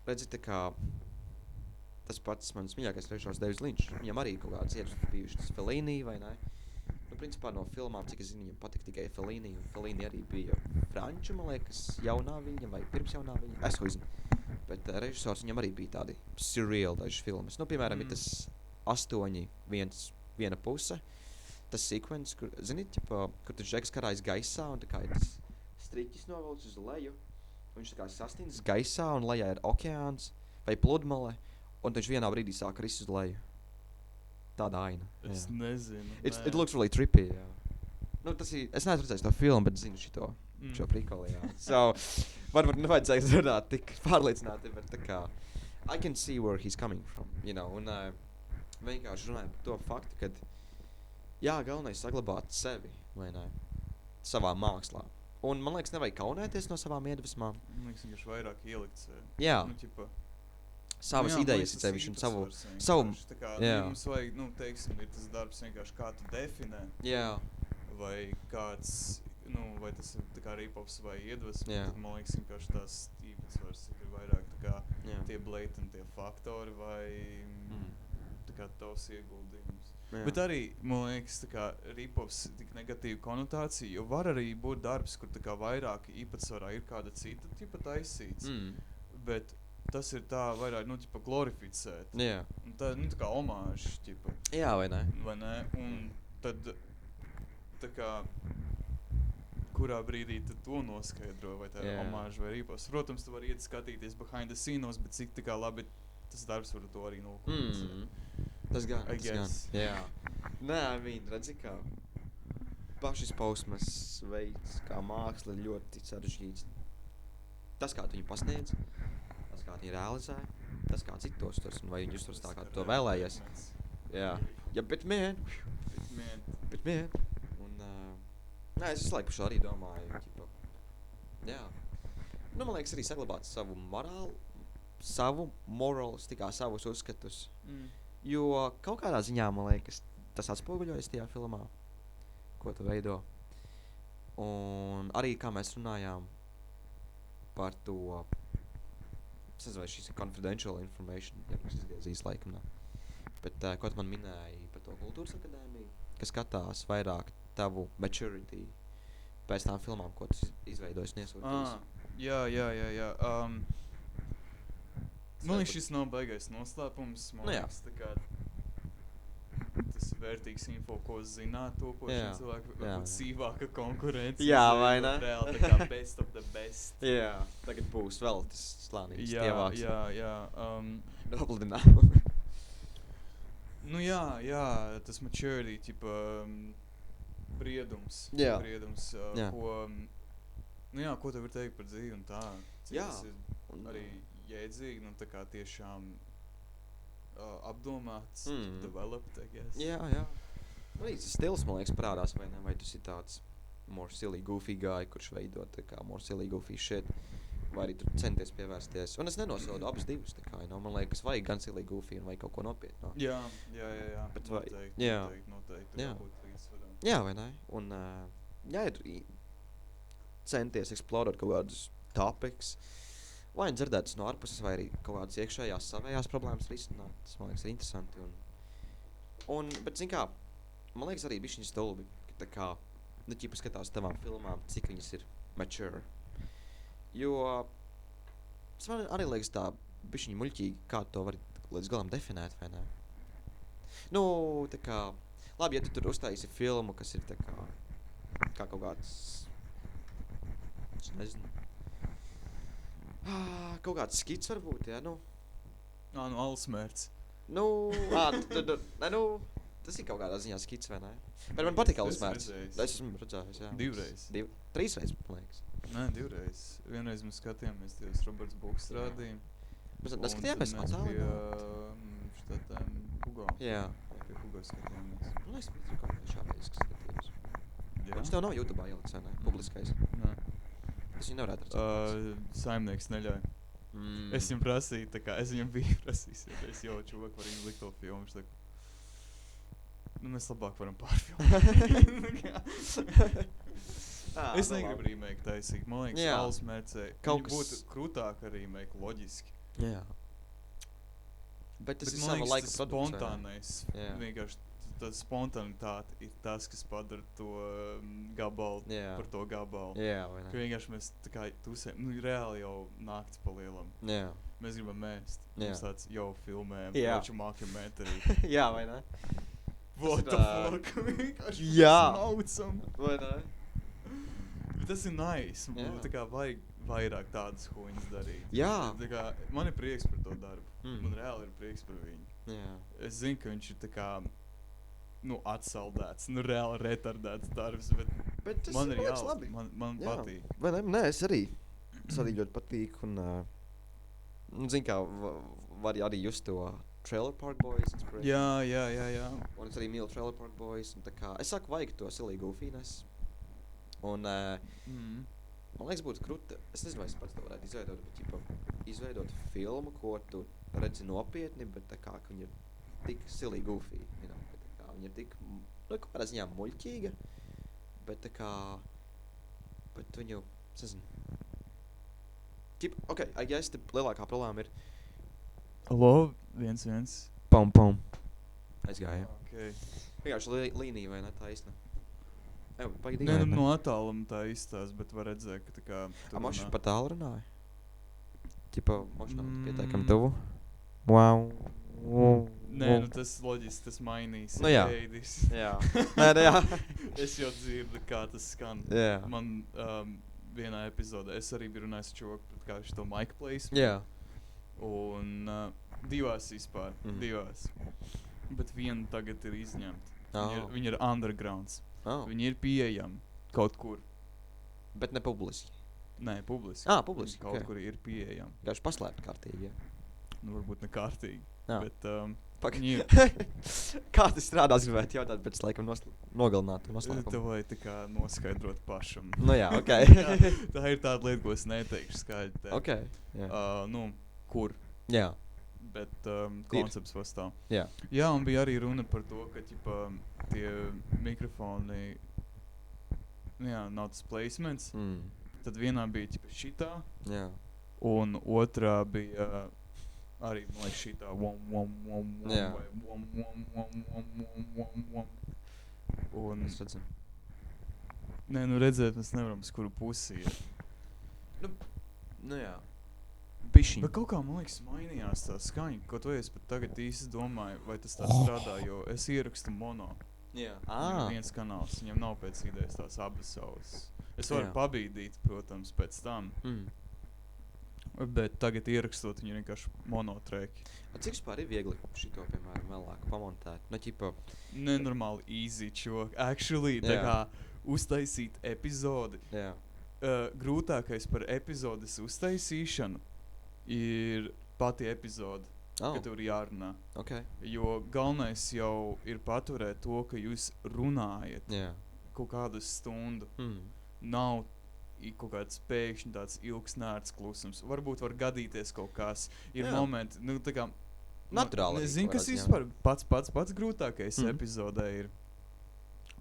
redzi, tā kā tas pats mans mīļākais režisors Davids Linčs, viņam arī kaut kāds iedvesmas bijušas Fellini, vai ne? Nu, principā no filmām, cik es zinu, viņam patika tikai Fellini, un Fellini arī bija franču, man liekas, jaunā viņa vai pirms jaunā viņa, es ko izinu. Bet režisors viņam arī bija tādi surreal dažas filmas. Nu, piemēram, ir tas 8, viena puse, tas sekvence, kur, zinīt, kur tas Džeks karājas gaisā, un tā kā ir tas striķis novilcis uz leju, un viņš tā kā sastīnas gaisā, un lejā ir okeāns vai pludmale, un viņš vienā brīdī sāk rist uz leju. Tāda aina. Es nezinu. It looks really trippy, jā. Nu, tas ir, es neesmu redzējis to filmu, bet zinu šo prikoli, jā. So, varbūt nevajadzēja runāt tik pārliecināti, bet tā kā, I can see where he's coming from, you know, un vienkārši runāju par to faktu, kad, jā, galvenais saglabāt sevi, vai ne, savā mākslā. Un, man liekas, nevajag kaunēties no savām iedvesmām. Man liekas, vienkārši vairāk ielikt sevi. Jā. Nu, ķipa, savas idejas ir sevišķi un savu, tā kā, jā. Mums vajag, teiksim, ir tas darbs vienkārši kā tu definē. Jā. Vai kāds, vai tas ir tā kā ripops vai iedvesma, tad man liekas vienkārši tās īpatsvars ir vairāk tā kā tie blatant faktori vai tā kā tavs ieguldījums. Jā. Bet arī, man liekas, tā kā ripops tik negatīva konotācija, jo var arī būt darbs, kur tā kā vairāk īpatsvarā ir kāda cita tipa taisīts, bet tas ir tā vairāk, tipa glorificēt. Jā. Un tā, tā kā omāžs, tipa. Jā, vai ne? Vai ne? Un tad, tā kā, kurā brīdī tad to noskaidro, vai tā ir omāža vai ripops. Protams, tu vari iet skatīties behind the scenes, bet cik tā kā labi tas darbs var to arī nokulticēt. Tas gan. Jā. Nē, redzi, kā pašizpausmes veids, kā māksla ļoti sarežģīts. Tas, kā tu viņu pasniedz, tas, kā tu viņu realizē, tas, kā citi to uztvers, un vai viņi uztvers tā, kā tu to vēlējies. Jā. Ja, bet man. Un, nē, es visu laiku par šo arī domāju, ķipa. Jā. Nu, man liekas, arī saglabāt savu morals, tikā savus uzskatus. Jo kaut kādā ziņā, man liekas, tas atspoguļojas tajā filmā, ko tu veido. Un arī, kā mēs runājām par to, es nezinu, vai šis ir confidential information, ja mums izgāzīs laikam, bet ko tu man minēji par to kultūras akadēmiju, kas skatās vairāk tavu maturity pēc tām filmām, ko tu izveidojis un iesūtījis. Jā. Man liekas, šis nav baigais noslēpums. Man liekas, tā kā tas ir vērtīgs info, ko zināt topošana cilvēku, varbūt sīvāka konkurence. Jā, vai ne? Reāli tā kā best of the best. Jā, tagad būs vēl tas slānīgs tievāks. Jā. Nopludinājumu. Jā, tas maturity, tipa, briedums. Jā. Briedums, ko tev var teikt par dzīvi un tā. Jā. Tas ir arī jēdzīgi, tā kā tiešām apdomāts, developed, I guess. Jā. Arī tas stils, man liekas, parādās, vai ne? Vai tas ir tāds more silly, goofy guy, kurš veido tā kā more silly, goofy shit, vai arī tur centies pievērsties. Un es nenosodu abas divas, tā kā, man liekas, vajag gan silly, goofy un vajag kaut ko nopietnu. Jā. Bet Noteikti. Jā, vai ne? Un, ir centies eksplorēt kaut kādus topics, vai dzirdētas no ārpuses, vai arī kaut kādas iekšējās savējās problēmas risināt. Tas, man liekas, ir interesanti. Bet, zin kā, man liekas arī bišķiņas stulbi, ka tā kā, ķipa skatās tavām filmām, cik viņas ir mature. Jo, tas man arī liekas tā bišķiņa muļķīgi, kā to var līdz galam definēt, vai ne? Tā kā, labi, ja tu tur uztaisi filmu, kas ir tā kā kaut kāds, es nezinu, kaut kāds skits varbūt, jā, Alsmērts. Tas ir kaut kādā ziņā skits, vai ne? Bet man patīk Alas Mērts. redzējis. Es esmu redzējis, jā. 2 reizes. 3 reizes, man liekas. Nē, 2 reizes. Vienreiz mēs skatījāmies Dievs Roberts Buks rādīja. Mēs neskatījāmies štatām Hugo. Jā. Pie Hugo skatījāmies. Man liekas, mēs ir kaut kā šāreiz skatījums. Jā? Viņš tev nav YouTube'ā ieliks, vai ne? Publiskais. Nē. Es viņu nevarētu redzēt. Saimnieks neļauj. Es viņam prasīju, tā kā es viņam biju prasījis, ja es jau čuvak var izlikt to filmu, viņš saka, nu mēs labāk varam pārfilmēt. Es negribu remake taisīt, man liekas, Alas Mērcē. Kaut Viņa būtu krūtāka remake, loģiski. Jā. Bet tas Bet ir man sava liekas, laika tas produkts. spontānais, Jā. vienkārši tā spontanitāte ir tas, kas padara to gabalu Jā. par to gabalu. Jā, vai Ka ne? vienkārši mēs tā kā tusējam, nu reāli jau nakts pa lielam. Jā. Mēs gribam mēst. Jā. Mums tāds jau filmējam, Jā. koču mākametrī. Jā, vai ne? What the fuck? Vienkārši Jā. smaucam. Vai ne? Bet tas ir nice. Jā. Tā kā vajag vairāk tādas huņas darīt. Jā. Tā kā man ir prieks par to darbu. Man reāli ir prieks par viņu. Jā. Es zinu, ka viņš ir tā kā, nu, atsaldēts, nu, reāli retardēts darbs, Bet tas man ir liekas jālabi. labi. Man Jā. patīk. Vai ne? Nē, es arī ļoti patīk un, zin kā, var arī just to Trailer Park Boys inspiration. Jā. Un es arī mīlu Trailer Park Boys, un tā kā, es saku, vajag to silly goofyness. Un, man liekas, būtu krūti, es nezinu, vai es pats to varētu izveidot, bet, ķipa, izveidot filmu, ko tu redzi nopietni, bet tā kā, ka viņa ir tik silly goofy, you know, bet tā kā, viņa ir tik, nu, kaut kādā ziņā muļķīga, bet tā kā, bet viņu, es nezinu, ķipa, ok, I guess, te lielākā problēma ir, Allo, 1-1. pom, aizgāja. Okay. Vienkārši līnija, vai ne, tā īsti? Pagaidī. Nē, nu, no attāluma tā izstās, bet var redzēt, ka tā kā... tu Mašs runā. par tālu runāja? Ķipa, mašinām pietiekami tuvu? Wow. Nē, nu tas loģiski, tas mainīs. Nu jā. Ēdis. Jā. Nē, jā. Es jau dzirdu, kā tas skan. Jā. Man vienā epizodē, es arī biju runājis čoku pret kā šito mic placement. Jā. Un divās vispār, divās. Bet viena tagad ir izņemta. Viņa ir undergrounds. Viņi ir pieejami kaut kur. Bet ne publiski. Nē, publiski. Publiski. Kaut kur ir pieejami. Gājuši paslēpt kārtīgi, jā. Nu, varbūt ne kārtīgi. Jā. Bet viņi ir. Kā tas strādās, gribētu jautāt, bet es laikam nogalinātu noslēpumu. Tev vajag tā kā noskaidrot pašam. Nu jā, ok. Tā ir tāda lieta, ko es neteikšu skaidri tev. Ok. Jā. Nu, kur? Jā. Bet koncepts pastāv. Jā. Jā, un bija arī runa par to, ka ķipa, tie mikrofoni, jā, nav tas placements. Tad vienā bija ķipa šitā, jā. Un otrā bija arī, man liekas, šitā Jā. Un, Es redzu. nē, nu redzēt, mēs nevaram, uz kuru pusi ir. Nu jā. Bet kaut kā, man liekas, mainījās tā skaņa, ko to es pat tagad īsti domāju, vai tas tā strādā, jo es ierakstu mono. Jā. Viņam ir viens kanāls, viņam nav pēc idejas tās abas savas. Es varu Jā. pabīdīt, protams, pēc tam, bet tagad ierakstot viņu vienkārši monotrēki. Cik vispār ir viegli šito, piemēram, vēlāk pamontēt? Nu, ķipa... Nenormāli easy, čok. Actually, tā kā uztaisīt epizodi. Jā. Grūtākais par epizodes uztaisīšanu ir pati epizode, ka tev ir jārunā. Ok. Jo galvenais jau ir paturēt to, ka jūs runājat kaut kādu stundu. Nav kaut kāds pēkšņi tāds ilgs nērts klusums. Varbūt var gadīties kaut kas. Ir momenti, nu tā kā... Naturāli. Nezinu, kas vispār pats grūtākais epizodē ir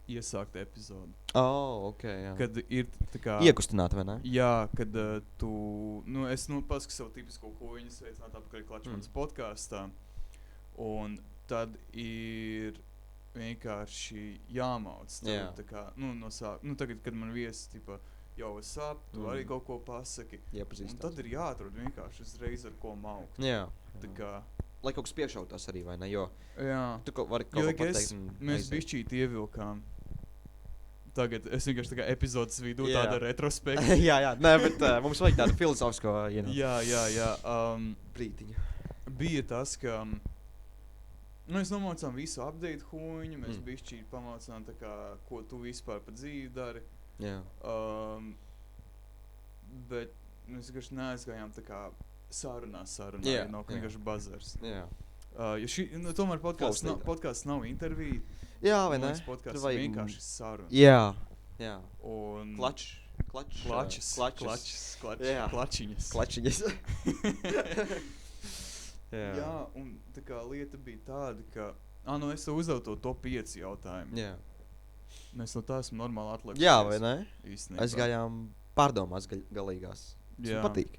iesākt epizodi. Ok, jā. Kad ir tā kā... Iekustināt, vai ne? Jā, kad tu... Nu, es pasaku savu tipisko huīņu, sveicināt apakaļ Klačmanas podkāstā. Un tad ir vienkārši jāmauc. Tā kā, no tagad, kad man viesi, tipa, jau sap, tu arī kaut ko pasaki. Iepazīstās. Un tad ir jāatrod vienkārši uzreiz ar ko maukt. Jā. Tā kā... Lai kaut kas piešautās arī, vai ne? Jo tu vari kaut ko pateikt un mēs bišķīt ievilkām. Tagad es vienkārši tā kā epizodes vidū tāda retrospekta. jā, nē, bet mums vajag tādu filozofisko, Jā. brītiņu. Bija tas, ka Mēs nomācām visu update huņu, mēs bišķīt pamācām tā kā, ko tu vispār pa dzīvi dari. Jā. Bet mēs vienkārši neaizgājām tā kā sarunā, Jā, nav vienkārši bazars. Jā. Jo tomēr podcasts nav intervija. Jā, vai ne? Podcasts ir vienkārši saruna. Jā. Jā. Un Klačiņas. Klačiņas. Jā, un tā kā lieta bija tāda, ka... es tev uzdevu to top 5 jautājumu. Jā. Mēs no tā esam normāli atlikušies. Jā, vai ne? Īstenībā. Aizgājām pārdomās galīgās. Jā. Man patīk.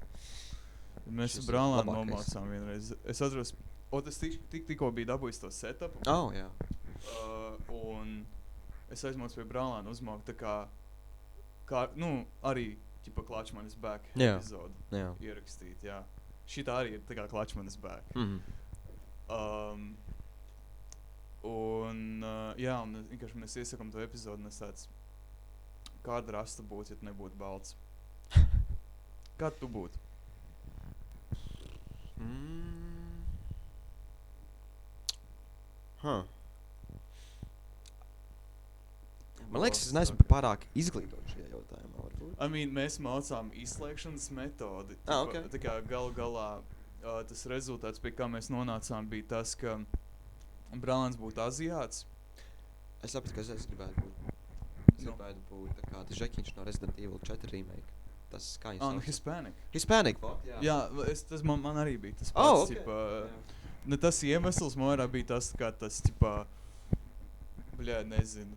Mēs ar Brālānu nomācām vienreiz. Es atceros, es tikko biju dabūjis to setupu. Jā. Un es aizmācu pie Brālāna uzmākt tā kā arī ķipa Clutchman is back epizodu ierakstīt, jā. Šitā arī ir tā kā Clutchman is back. Un vienkārši mēs iesakam to epizodu un es tāds, kāda rasta būtu, ja tu nebūtu balts? Kāda tu būtu? Man liekas, es neesmu pārāk izglītots šajā jautājumā, varbūt. Mēs mācām izslēgšanas metodi. Okay. Tā kā galā tas rezultāts, pie kā mēs nonācām, bija tas, ka Brālāns būtu aziāts. Es sapratu, ka es gribētu būt. Es gribētu būt tā kā tas Žekiņš no Resident Evil 4 remake. Tas kā viņš sauc? Hispanic. Hispanic, jā. Tas man arī bija tas pats. Okay. Ne tas iemesls, man arī bija tas, kā tas, nezinu.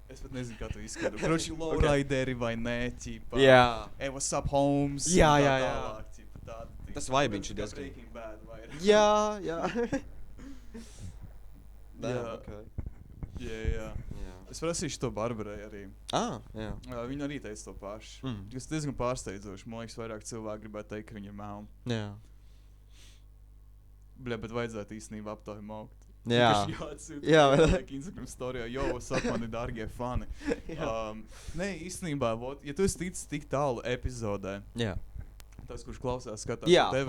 Es pat nezinu, kā tu izskatu. Kroči, lowrideri vai nē, Jā. Hey, what's up, Holmes? Jā. Tas vaibiņš ir diezgan. Breaking Bad vairāk. Jā. Okay. Jā. Es prasīšu to Barbarai arī. Jā. Viņa arī teica to pašu. Tas diezgan pārsteidzoši. Man liekas, vairāk cilvēki gribētu teikt, ka viņa ir melna. Jā. Bet vajadzētu īstenībā aptāju maukt. Jā. Instagram storijā, mani dārgie fani. Īstenībā, ja tu esi ticis tik tālu epizodē, tas, kurš klausās, skatās tevi,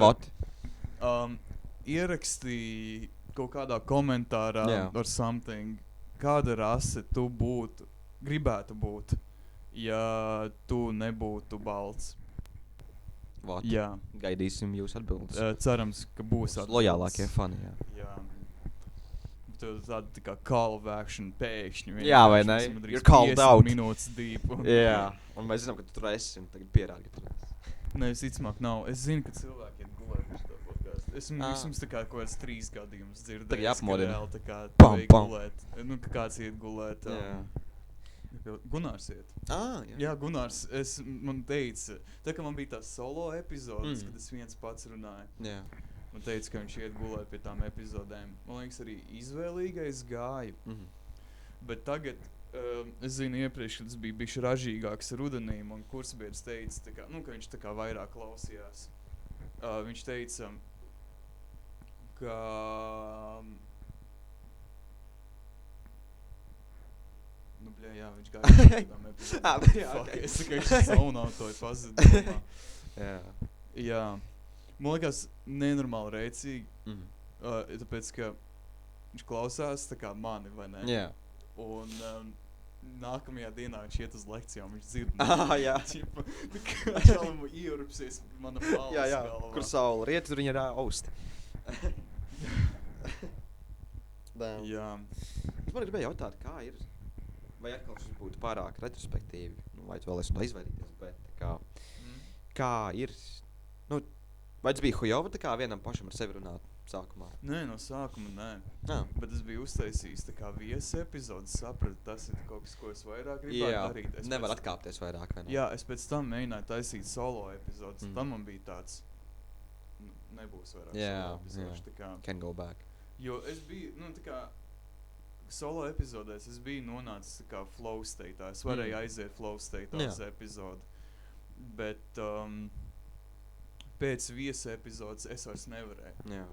ierakstīji kaut kādā komentārā or something, kāda rase tu gribētu būt, ja tu nebūtu balts. Jā. Gaidīsim jūs atbildes. Cerams, ka būs atbildes. Lojālākie fani, Jā. Tāda tā kā call of action pēkšņi. Jā, vai ne? You're called out. Minūtes deep. Jā. Un mēs zinām, ka tu tur esi un tagad pierādi, ka tu esi. Nē, visticamāk nav. Es zinu, ka cilvēki iet gulēt uz to podcastu. Esmu vismaz tā kā kaut kāds 3 gadījumus dzirdējis. Tagad jāapmodina. Reāli tā kā Pam. Gulēt. Ka kāds iet gulēt. Gunārs iet. Jā, Gunārs. Man teica, tā kā man bija tās solo epizodes, kad es viens pats runāju. Jā. Man teica, ka viņš iet gulēt pie tām epizodēm. Man liekas, arī izvēlīgais gāja. Bet tagad, es zinu iepriekš, kad tas bija bišķi ražīgāks rudenī, un kursbiedrs teica, ka viņš tā kā vairāk klausījās. Viņš teica, ka... viņš gāja pie tām epizodēm. Es saku, viņš saunautoja pazudumā. Jā. Man liekas nenormāli rēcīgi, tāpēc, ka viņš klausās tā kā mani, vai ne? Jā. Un nākamajā dienā viņš iet uz lekcijām, viņš dzird. Jā. Viņš šalam ierupsies mana balvas galvā. Kur saula riet, tur viņa ir austi. Jā. Es man gribēju jautāt, kā ir, vai atkal šis būtu pārāk retrospektīvi, vai tu vēl esi izvairīties, bet kā ir, vai tas bija hujova tā kā vienam pašam ar sevi runāt sākumā? Nē, no sākuma nē. Bet es biju uztaisījis tā kā viesa epizodes, sapratu, tas ir kaut kas, ko es vairāk gribētu darīt. Nevar atkāpties vairāk, vai ne? Jā, es pēc tam mēģināju taisīt solo epizodes, tam man bija tāds, nebūs vairāk solo epizodes, tā kā. Can go back. Jo es biju, tā kā, solo epizodēs es biju nonācis tā kā flow state'ā, es varēju aiziet flow state'ā uz epizodu, bet pēc viesa epizodes es vairs nevarēju. Jā.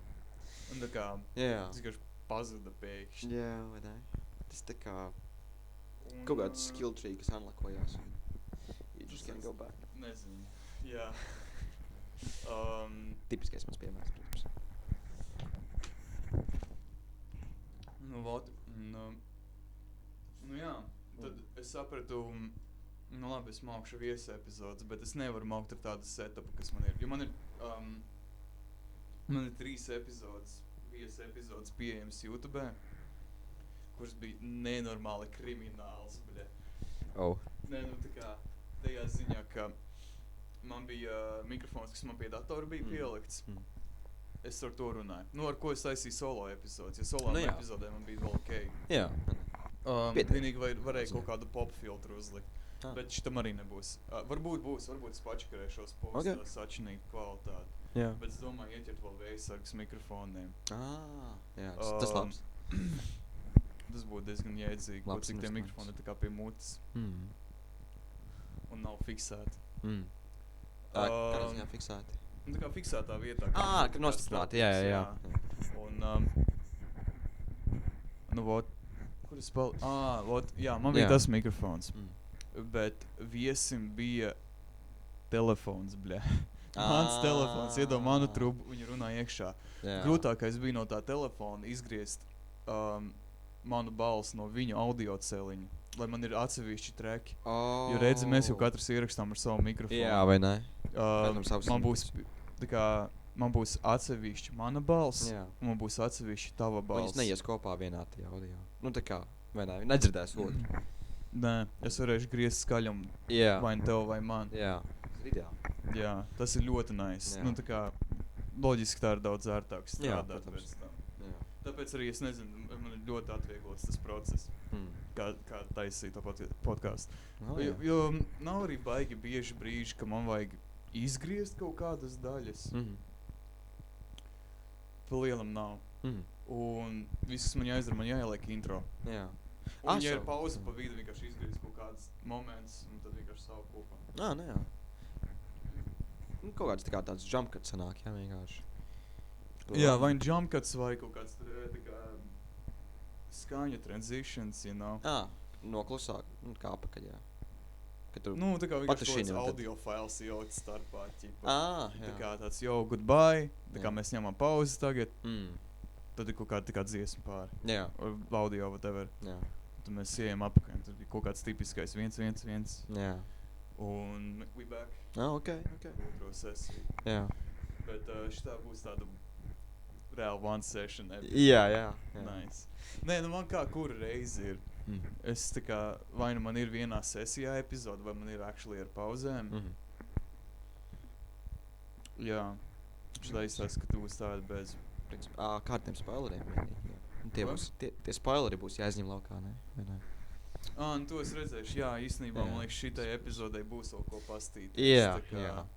Un tā kā, tas vienkārši pazuda pēkšņi. Jā, vai ne? Tas tā kā kaut kāds skill tree, kas unlockojās. You just can't go back. Nezinu. Jā. Tipiskais mans piemērs, protams. es sapratu, nu labi, es maukšu viesu epizodes, bet es nevaru maukt ar tādu setupu, kas man ir. Jo man ir 3 epizodes, viesu epizodes pieejams YouTube, kuras bija nenormāli krimināls, bļa. Nē, nu tā kā tajā ziņā, ka man bija mikrofons, kas man pie datora bija pielikts. Es ar to runāju. Nu, ar ko es taisīju solo epizodes, jo solo epizodē man bija vēl ok. Jā. Vienīgi varēja kaut kādu pop filtru uzlikt. Bet šitam arī nebūs. Varbūt būs, varbūt es pačakarēšos postā sačinīgu kvalitāti. Jā. Bet es domāju, ieķert vēl vējasargas mikrofoniem. Jā, tas labs. Tas būtu diezgan jēdzīgi, ko cik tie mikrofoni ir tā kā pie mutes. Un nav fiksēti. Kādā ziņā fiksēti? Tā kā fiksētā vietā. Kad nostiprināti, jā. Un, nu, vot, kur es vot, jā, man bija tas mikrofons. Bet viesim bija telefons, bļa. Mans telefons, iedod manu trubu, viņi runā iekšā. Grūtākais bija no tā telefona izgriezt manu balsi no viņu audio celiņa, lai man ir atsevišķi treki. Jo redzi, mēs jau katrs ierakstām ar savu mikrofonu. Jā, vai ne? Man būs atsevišķi mana balss, un man būs atsevišķi tava balss. Viņas neies kopā vienā tajā audio. Nu tā kā, vai ne? Nedzirdēs otru. Nē, es varēšu griezt skaļumu vai tev vai man. Jā, tas ir ideāli. Jā, tas ir ļoti nice. Nu tā kā, loģiski tā ir daudz ērtāk strādāt pēc tam. Tāpēc arī es nezinu, man ir ļoti atvieglots tas process, kā taisīt to podcastu. Jo nav arī baigi bieži brīži, ka man vajag izgriezt kaut kādas daļas. Pa lielam nav. Un viss, kas man jāizdara, man jāieliek intro. Jā. Un ja ir pauze pa vidu, vienkārši izgriezt kaut kāds moments, un tad vienkārši savu kopā. Nu jā. Kaut kāds tāds jump cuts sanāk, jā, vienkārši. Jā, vai jump cuts vai kaut kāds tā kā skaņu transitions, you know. Noklusāk, kā apakaļ, jā. Nu, tā kā vienkārši tāds audio files ielikt starpā, ķipa. Tā kā tāds, goodbye, tā kā mēs ņemam pauzi tagad. Tad ir kaut kāda tā kā dziesma pāri. Jā. Audio, whatever. Jā. Tad mēs ejam apakaļ, tad ir kaut kāds tipiskais 1-1-1. Jā. Un we back. Ok. Otro sesiju. Jā. Bet šitā būs tāda real one session episode. Jā. Nice. Nē, nu man kā kura reize ir. Es tā kā, vai nu man ir vienā sesijā epizode, vai man ir actually ar pauzēm. Jā. Šitā izstāsta, ka tu būs tāda bez... Kādiem spoileriem vienīgi. Tie spoileri būs jāizņem laukā, ne? Vai ne? Nu to es redzēšu, jā, īstenībā, man liekas, šitai epizodei būs vēl ko pastīt. Jā.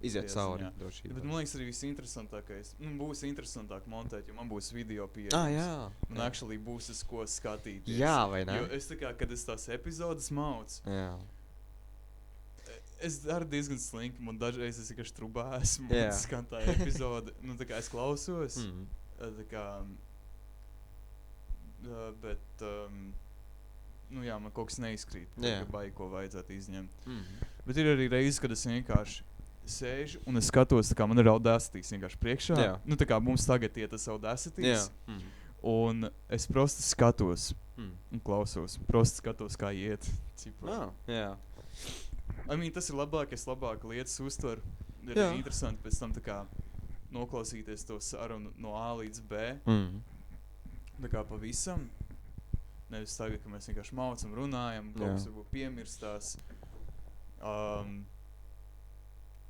Iziet cauri drošībā. Bet man liekas arī visinteresantākais, būs interesantāk montēt, jo man būs video pieejams. Jā. Man actually būs uz ko skatīties. Jā, vai ne? Jo es tā kā, kad es tās epizodes mauc, es daru diezgan slinki, man dažreiz es vienkārši trubā esmu, un skan tā epizode, nu tā kā es klausos, tā kā, bet, nu jā, man kaut kas neizkrīt, ka baigi, ko vajadzētu izņemt. Bet ir arī reizes, kad es vienkārši sēžu un es skatos, tā kā man ir Audacities vienkārši priekšā. Nu tā kā mums tagad iet tas Audacities. Un es prosti skatos un klausos. Prosti skatos, kā iet. Jā. Tas ir labāk, es labāk lietas uztveru. Ir interesanti pēc tam tā kā noklausīties to sarunu no A līdz B. Tā kā pavisam. Nevis tagad, ka mēs vienkārši maucam, runājam, kaut kas varbūt piemirstās.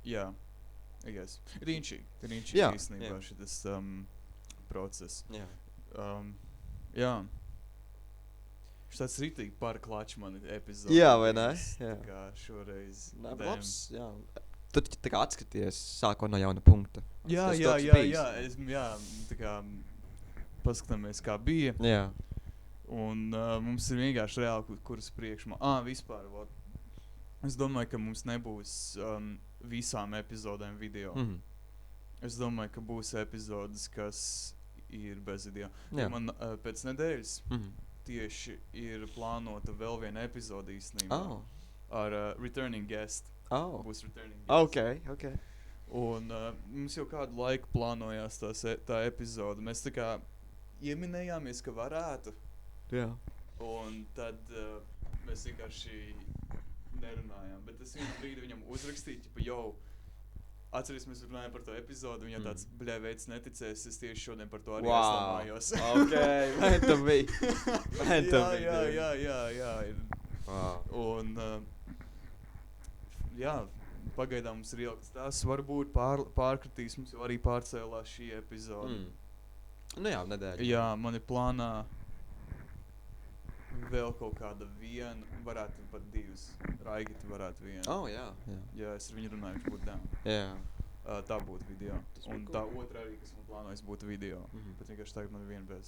Jā, Riņķīgi īstenībā šitas process. Jā. Šitāds ritīgi par Klačmani epizodi. Jā, vai ne? Tā kā šoreiz. Labs, jā. Tu tā kā atskaties sākot no jauna punkta. Jā, tā kā paskatāmies, kā bija. Jā. Un mums ir vienkārši reāli, kuras priekšmā. Vispār, es domāju, ka mums nebūs visām epizodēm video. Es domāju, ka būs epizodes, kas ir bez video. Man pēc nedēļas tieši ir plānota vēl viena epizode īstenībā ar returning guest. Būs returning guest. Ok. Un mums jau kādu laiku plānojās tā epizode. Mēs tā kā ieminējāmies, ka varētu. Jā. Un tad mēs vienkārši nerunājām. Bet es vienu brīdi viņam uzrakstīju, ķipa, atceries, mēs runājām par to epizodu, viņa tāds, veids neticēs, es tieši šodien par to arī aizdomājos. Ok, man bija. Jā. Wow. Un, pagaidām mums ir ielikts tās, varbūt pārkritīs, mums jau arī pārcēlās šī epizode. Nu jā, nedēļa. Jā, man ir plānā vēl kaut kāda viena, varētu pat divas. Raigita varētu viena. Oh, jā. Jā, es ar viņu runāju, viņš būtu down. Jā. Tā būtu video. Tas Un bija tā otra arī, kas man plānojas, būtu video. Bet vienkārši tagad man ir viena bez.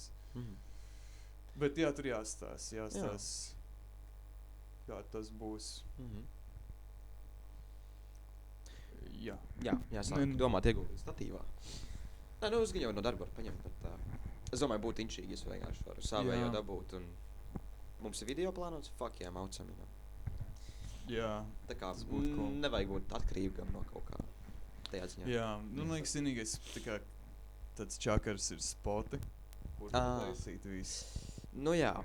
Bet jā, tur jāstāsta, kā tas būs. Jā. Jā, sāk domāt ieguldīt statīvā. Nē, nu, es gan jau no darba varu paņemt, bet es domāju, būtu inčīgi, ja es vienkārši varu savējo dabūt, un mums ir video plānots, maucam, Jā, tā kā tas būtu cool. Nevajag būt atkarīgam no kaut kā tajā ziņā. Jā, nu, liekas, vienīgais, tā kā tāds čakars ir spoti, kur taisīt visu. Nu, jā.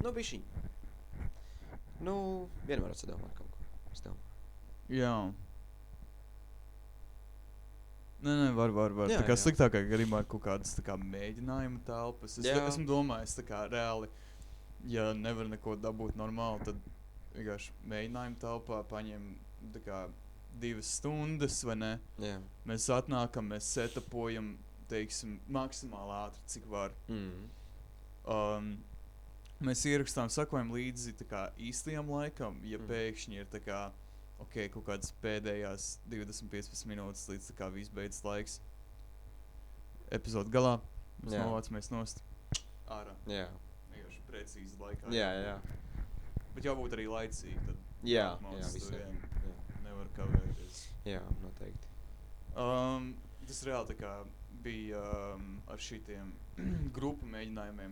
Nu, bišķiņ. Nu, vienmēr atsadomāt kaut ko, es domāju. Jā. Nē, var. Jā, tā kā sliktākā gadījumā ir kaut kādas tā kā mēģinājuma telpas. Es esmu domājis, tā kā reāli, ja nevar neko dabūt normāli, tad vienkārši mēģinājuma telpā paņem tā kā 2 stundas, vai ne? Jā. Mēs atnākam, mēs setapojam, teiksim, maksimāli ātri, cik var. Mēs ierakstām, sakojam līdzi tā kā īstajam laikam, ja pēkšņi ir tā kā kaut kādas pēdējās 20-15 minūtes līdz tā kā viss beidzas laiks. Epizodu galā mēs novācamies nost ārā. Jā. Vienkārši precīzi laikā. Jā. Bet jābūt arī laicīgi, tad Jā, visiem nevar kavēties. Jā, noteikti. Tas reāli tā kā bija ar šitiem grupu mēģinājumiem.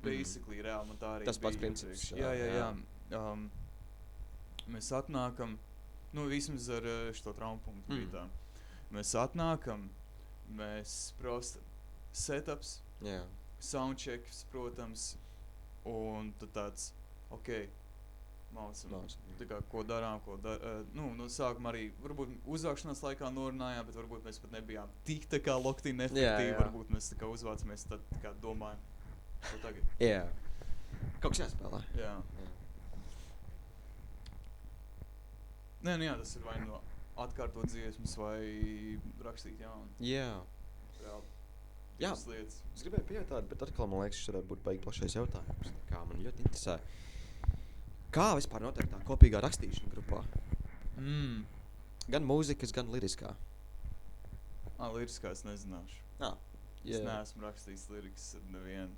Basically, reāli man tā arī Tas pats bija princips. Jā. Mēs atnākam, nu vismaz ar šo traumapunktu bija tā. Mēs atnākam, mēs prosta setups, soundchecks, protams, un tad tāds, mācam. Tā kā, ko darām, no sākuma arī, varbūt uzvākšanās laikā norunājām, bet varbūt mēs pat nebijām tik tā kā locked-in efektīvi, varbūt mēs tā kā uzvācamies, tad tā kā domājam, ko tagad. Jā. Kaut kas jāspēlē. Jā. Nē, tas ir vai no atkārtot dziesmas vai rakstīt jaunu. Jā. Reāli. Jā. Lietas. Es gribēju pajautāt, bet atkal man liekas, šis varētu būt baigi plašais jautājums. Kā man ļoti interesē. Kā vispār notiek tā kopīgā rakstīšana grupā? Gan mūzikas, gan liriskā. Liriskā es nezināšu. Es neesmu rakstījis lirikas ar nevienu.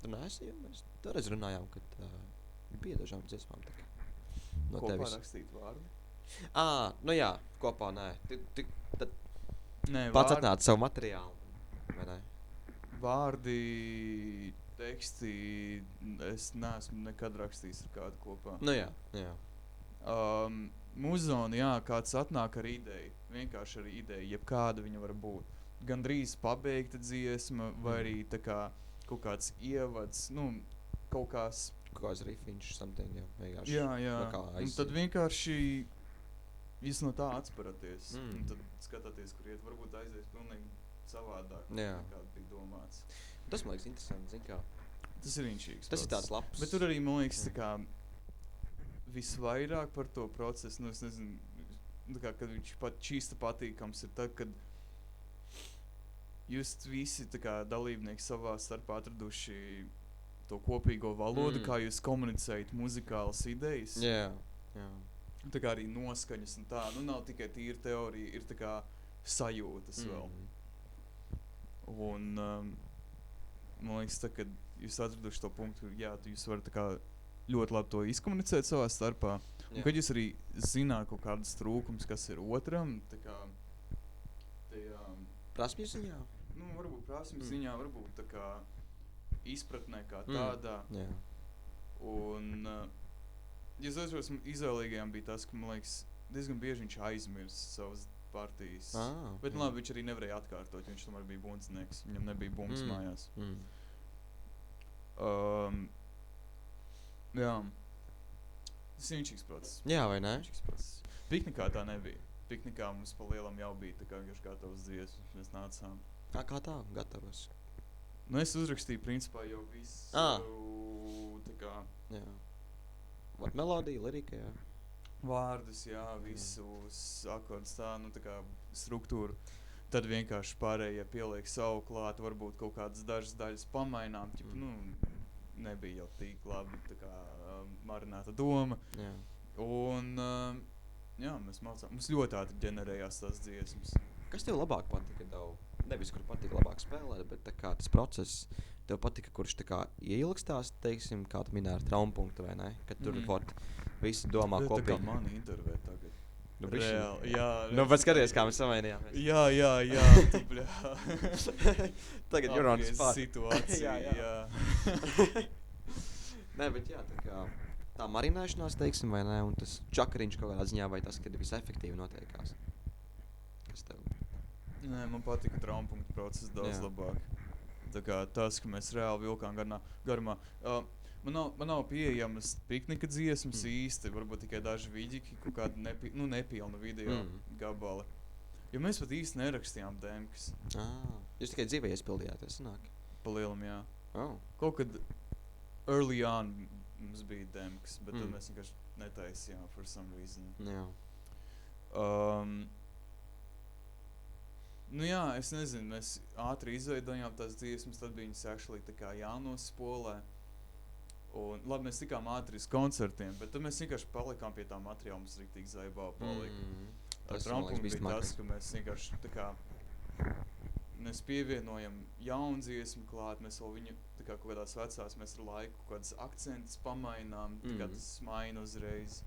Tu neesi, jo mēs toreiz runājām, kad bija dažām dziesmām tā kā. No kopā tevis. Rakstīt vārdu? Nu jā, kopā nē. Tad Nē, pats atnāca savu materiālu, vai ne? Vārdi, teksti, es neesmu nekad rakstījis ar kādu kopā. Nu jā. Muzona, kāds atnāk ar ideju, vienkārši ar ideju, jebkāda viņa var būt. Gandrīz pabeigta dziesma, vai arī tā kā kaut kāds ievads, kaut kāds rifiņš, something, vienkārši. Jā. Un tad vienkārši jūs no tā atsparaties. Un tad skatāties, kur iet, varbūt aizies pilnīgi savādāk, nekā bija domāts. Tas man liekas interesanti, zin kā. Tas ir inčīgs. Tas ir tāds labs. Bet tur arī, man liekas, tā kā visvairāk par to procesu, es nezinu, tā kā, kad viņš pat čīsta patīkams ir tad, kad jūs visi tā kā dalībnieki savā starpā atraduši to kopīgo valodu, kā jūs komunicējat muzikālas idejas. Jā. Tā kā arī noskaņas un tā, nav tikai tīra teorija, ir tā kā sajūtas vēl. Un, man liekas, tā, kad jūs atraduši to punktu, jūs varat tā kā ļoti labi to izkomunicēt savā starpā. Un kad jūs arī zināt kaut kādas trūkums, kas ir otram, tā kā prasmju ziņā? Varbūt prasmju ziņā, varbūt tā kā izpratnē kā tādā. Un, ja es izvēlīgajām bija tas, ka, man liekas, diezgan bieži viņš aizmirs savas partijas. Bet, labi, viņš arī nevarēja atkārtot, viņš tomēr bija bundznieks, viņam nebija bungas mājās. Jā. Tas ir inčīgs process. Jā, vai ne? Inčīgs process. Piknikā tā nebija. Piknikā mums pa lielam jau bija tā kā vienkārši gatavs dziesmas. Mēs nācām. Kā tā? Gatavs. Nu, es uzrakstīju principā jau visu. Tā kā Jā. Vat melodija, lirika, jā. vārdus, jā, visus akordus tā, nu tā kā struktūru. Tad vienkārši pārējie pieliek savu klāt, varbūt kaut kādas dažas daļas pamainām. Ķip, nu, nebija jau tik labi tā kā marinēta doma. Jā. Un, jā, mēs mācām. Mums ļoti ātri ģenerējās tās dziesmas. Kas tev labāk patika, Dau? Nevis, kur patika labāk spēlēt, bet tā kā tas process tev patika, kurš tā kā ieilgstās, teiksim, kā tu minēji ar traumpunktu, vai ne? Kad tur visi domā Tā kā kopīgi. mani intervē tagad. Nu, bišķi. Reāli, jā. Nu, bet skaties, kā mēs samainījāmies. Jā, tu, bļā. Tagad you're on Apgriez spot. situācija, Jā, jā. jā. Nē, bet jā, tā kā tā marinēšanās, teiksim, vai ne? Un tas čakariņš kaut kādā ziņā, vai tas, kad visefektīvi notiekās. Kas tev? Nē, man patika traumpunktu process daudz Jā. labāk. Tā kā tas, ka mēs reāli vilkām garumā. Man nav pieejamas piknika dziesmas īsti, varbūt tikai daži viģiki, kaut kāda nepilna video gabali. Jo mēs pat īsti nerakstījām demkas. Jūs tikai dzīvē iespildījāt, tas sanāk? Pa lielam, jā. Oh. Kaut kad early on mums bija demkas, bet tad mēs vienkārši netaisījām for some reason. Jā. Nu jā, es nezinu, mēs ātri izveidojām tās dziesmas, tad bija viņas actually tā kā jānospolē. Un labi, mēs tikām ātri uz koncertiem, bet tad mēs vienkārši palikām pie tā materiāla, mums riktīgi zaibā palika. Tas, man Trampums liekas, bija tas, ka mēs vienkārši tā kā mēs pievienojam jaunu dziesmu klāt, mēs vēl viņu tā kā kaut kādās vecās, mēs ar laiku kaut kādas akcentus pamainām, tā kā tas maina uzreiz.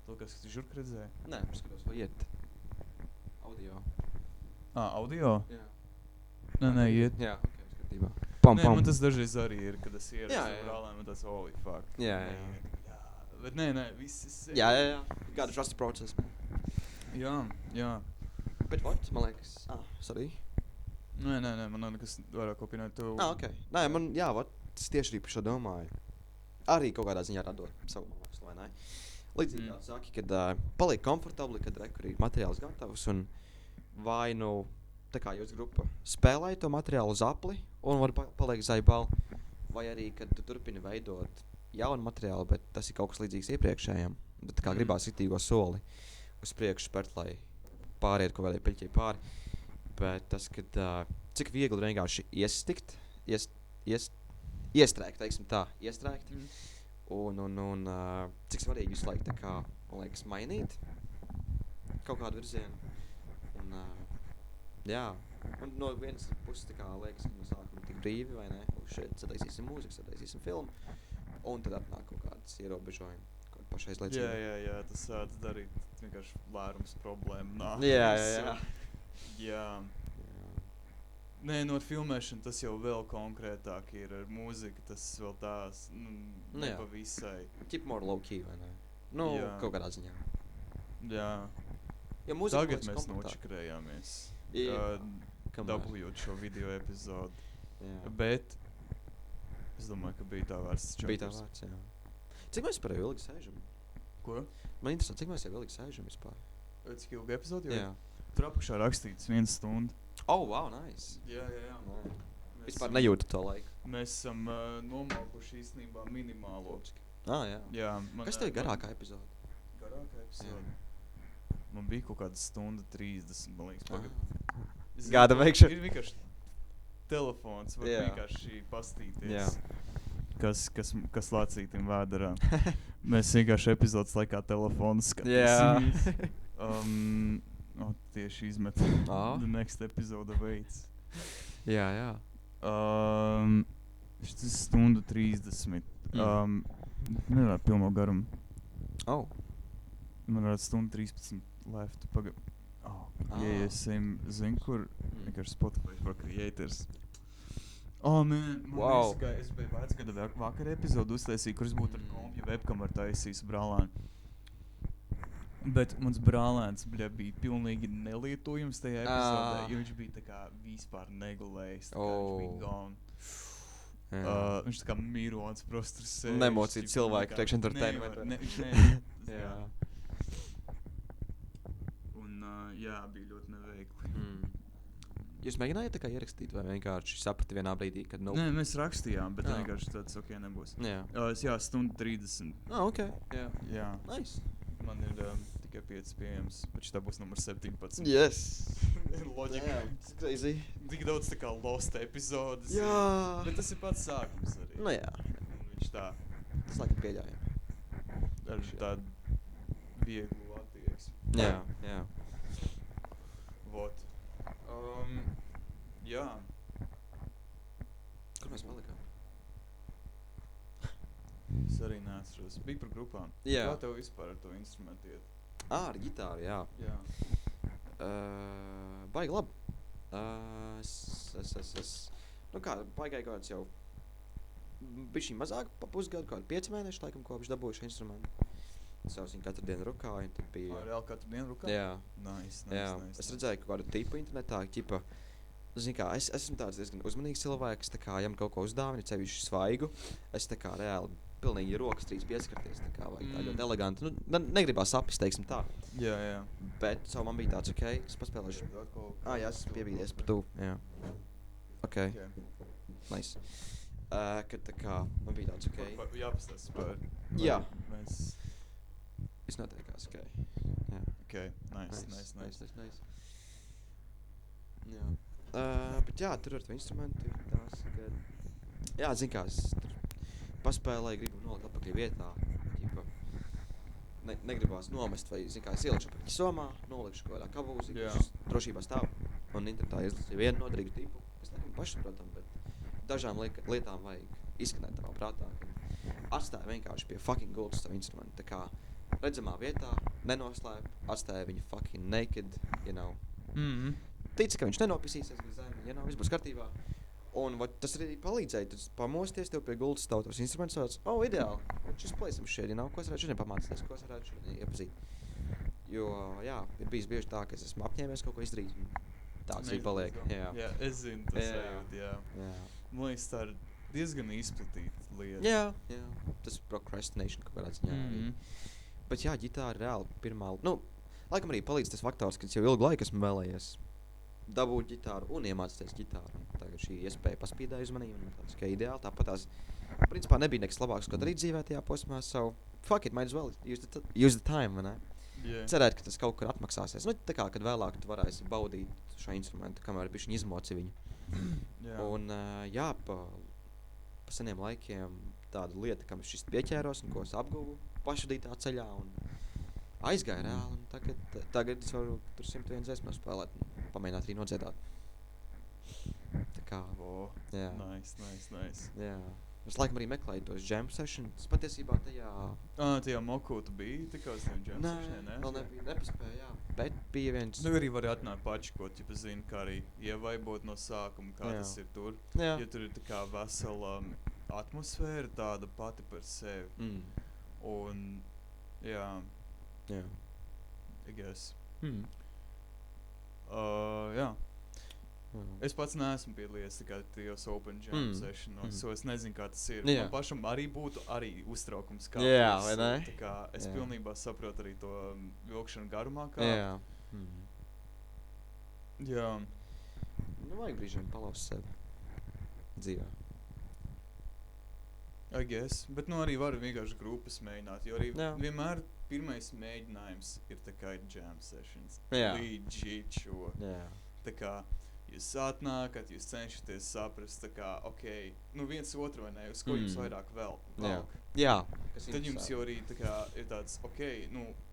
To, kas tu žurk redzēji? Nē, es skatos, vai iet audio. Audio? Jā. Nē, iet. Jā, ok, skatībā. Nē, man tas dažreiz arī ir, kad es ierakstu Jā. brālēm, un tas holy fuck. Jā. Bet nē, viss ir Jā. Kāda trust process, man. Jā. Bet what, man liekas, sorry. Nē, man nav nekas vairāk opinēt. Ok. Nē, man, jā, es tieši arī par šo domāju. Arī kaut kādā ziņā radot savu mākslu, vai ne? Līdzīgi kā tu saki, kad paliek komfortabli, kad rekur ir materiāls gatavs, un vai nu, tā kā jūs grupa spēlēja to materiālu uz apli, un var paliek zaibal, vai arī, kad tu turpini veidot jaunu materiālu, bet tas ir kaut kas līdzīgs iepriekšējam, bet kā gribās ritīgo soli uz priekšu spērt, lai pāriet kaut kādai peļķei pāri. Bet tas, kad cik viegli vienkārši iestrēgt, teiksim tā, un cik svarīgi visu laiku tā kā, man liekas, mainīt kaut kādu virzienu. Un, jā, un no vienas puses tā kā liekas, ka mēs sākam tik brīvi, vai ne? Šeit sataisīsim mūziku, sataisīsim filmu, un tad atnāk kaut kādas ierobežojumi, kaut pašaizliecība. Jā, tas darīt vienkārši lērums problēma nāk. Jā. Nē, no filmēšana tas jau vēl konkrētāk ir ar mūziku, tas vēl tās, nepavisai. Keep more low-key, vai ne? Nu, kaut kādā ziņā. Jā. Ja mūzika tagad mēs nočakrējāmies, dabūjot šo video epizodu. Jā. Bet es domāju, ka bija tā vērts čakurs. Bija tā vērts, jā. Cik mēs par jau ilgi sēžam? Ko? Man interesē, cik mēs jau ilgi sēžam vispār? Cik ilgi epizodi? Jā. Tur apakšā rakstīts 1 stunda. Oh, wow, nice. Jā. Vispār nejūtu to laiku. Mēs esam nomaukuši īstenībā minimālo. Jā. Kas tev ir garākā epizode? Garākā epizode? Man bija kaut kāda 1:30, man liekas. Gada veikšana. Ir vienkārši telefons, var vienkārši pastīties. Jā. Kas lācītim vēdarā. Mēs vienkārši epizodes laikā telefonu skatīsimies. Tieši izmet the next episode awaits. Jā. Šis 1:30. Nevar pilno garumu. Man varētu 1:13 left. Iesim, zin, kur vienkārši Spotify for creators. Man liekas, es biju vecgada vakar epizodu uztaisīju, kur es būtu ar kompju webkameru taisījis brālēnu. Bet mans brālēns bija pilnīgi nelietojams tajā epizodē, jo viņš bija tā kā vispār negulējis, tā kā viņš bija gone. Viņš tā kā mīrons prostrs sēž. Nemocīt cilvēku priekš entertainmentu. Viņš nevar. Jā. Un jā, bija ļoti neveikli. Jūs mēģinājāt tā kā ierakstīt vai vienkārši saprati vienā brīdī, kad Nē, mēs rakstījām, bet vienkārši tāds ok nebūs. Jā. Jā, stundu 30. Ok. Jā. Nice. Man ir tikai 5 pieejams, bet šitā būs numur 17. Yes. Loģika. It's crazy. Tik daudz tā kā lost epizodes. Jā. Bet tas ir pats sākums arī. Nu jā. Un viņš tā Tas laikam pieļājami. ar tādu vieglu attieksmi. Jā. Vot. Jā. Kur mēs palikām? Es arī neatceros. Bija par grupām. Jā. Kā tev vispār ar to instrumentu iet? Ar ģitāru, jā. Jā. Baigi labi. Nu kā, baigai kāds jau bišķiņ mazāk pa pusgadu, kādu 5 mēneši, laikam, kopš dabūjuši instrumentu. Es jau viņu katru dienu rukāju, un tad bija... Reāli katru dienu rukā? Jā. Nice. Es redzēju kādu tipu internetā, ķipa, zini kā, es esmu tāds diezgan uzmanīgs cilvēks, tā kā, ja man kaut ko uzdāvina, cevišķi svaigu, es tā kā reāli pilnīgi rokas trīs pieskarties, tā kā, vai tā ļoti eleganti, nu, negribās sapis, teiksim tā. Jā. Bet savu man bija tāds, ok, es paspēlēšu. Jā, es piebīdies par tu, jā. Ok, nice. Kad tā kā, man bija tāds, ok. Jāpastāst par... Jā. Mēs... Viss notiekās, ok. Jā. Ok, nice. Jā. Bet jā, tur ar to instrumentu ir tās, ka... Jā, zin kā, es tur paspēlēju, gribu nolikt atpakaļ vietā. Ķipa, negribās nomest vai, zin kā, es ielikšu atpakaļ somā, nolikšu kaut kādā kabūzi, kurš drošībā stāv. Un internetā izlasīju vienu noderīgu tipu. Es nekam pašsaprotam, bet dažām lietām vajag izskanēt tavā prātā. Atstāja vienkārši pie fucking gultas tavu instrumentu. Tā kā redzamā vietā, nenoslēp, atstāja viņu fucking naked, you know. Tici, ka viņš nenopisīsies uz zemi, you know, viss būs kārtībā. Un tas arī palīdzēja, tad pamosties tev pie gultas tavu tos instrumentus, sauc, ideāli, just play some shit, you know, ko es varētu šodien pamācīties, ko es varētu šodien iepazīt. Jo, jā, ir bijis bieži tā, ka es esmu apņēmies kaut ko izdarīt, tāds arī paliek, jā. Jā, es zinu, tas sajūt, jā. Man liekas, tā ir diezgan izplatīta lieta. Jā, tas procrastination kaut kādā ziņā arī. Bet jā, ģitāra reāli pirmā, laikam arī palīdz tas faktors, ka es jau ilgu laiku esmu vēlējies dabūt ģitāru un iemācīties ģitāru. Tagad šī iespēja paspīdēja uz mani un tāds, ka ideāli. Tāpat tās, principā nebija nekas labāks, ko darīt dzīvē tajā posmā, so fuck it, might as well use the time, vai ne? Yeah. Cerēt, ka tas kaut kur atmaksāsies. Tā kā, kad vēlāk tu varēsi baudīt šo instrumentu, kamēr bišķiņ izmoci viņu. Un jā, pa seniem laikiem tāda lieta, kam es šis pieķēros un ko es apguvu pašvadītā ceļā un aizgāja reāli. Un tagad es varu tur 101 dziesmu spēlēt un pamēģināt arī nodziedāt. Tā kā, jā. Nice. Jā. Es laikam arī meklēju tos jam sessions. Patiesībā tajā... Tajā moku tu biji tikā uz tiem jam sessioniem, ne? Vēl nebija, nepaspēju, jā. Bet bija viens... Nu arī vari atnākt pačikot, ja zini, kā arī ievaibot no sākuma, kā tas ir tur. Jā. Ja tur ir tā kā vesela atmosfēra tāda pati par sevi. Un, jā. I guess. Jā. Es pats neesmu piedalījies tikai tajos open jam sessionos, so es nezinu, kā tas ir. Man pašam arī būtu uztraukums kā vai ne? Tā kā es pilnībā saprotu arī to vilkšanu garumā kā. Jā. Vajag brīžiem palaust sevi dzīvē. I guess, bet arī var vienkārši grupas mēģināt, jo arī vienmēr pirmais mēģinājums ir tā kā jam sessions. Legit šo. Tā kā jūs atnākat, jūs cenšaties saprast, tā kā, viens otru vai ne, uz ko jums vairāk vēl. Jā. Tad jums jau arī tā kā ir tāds,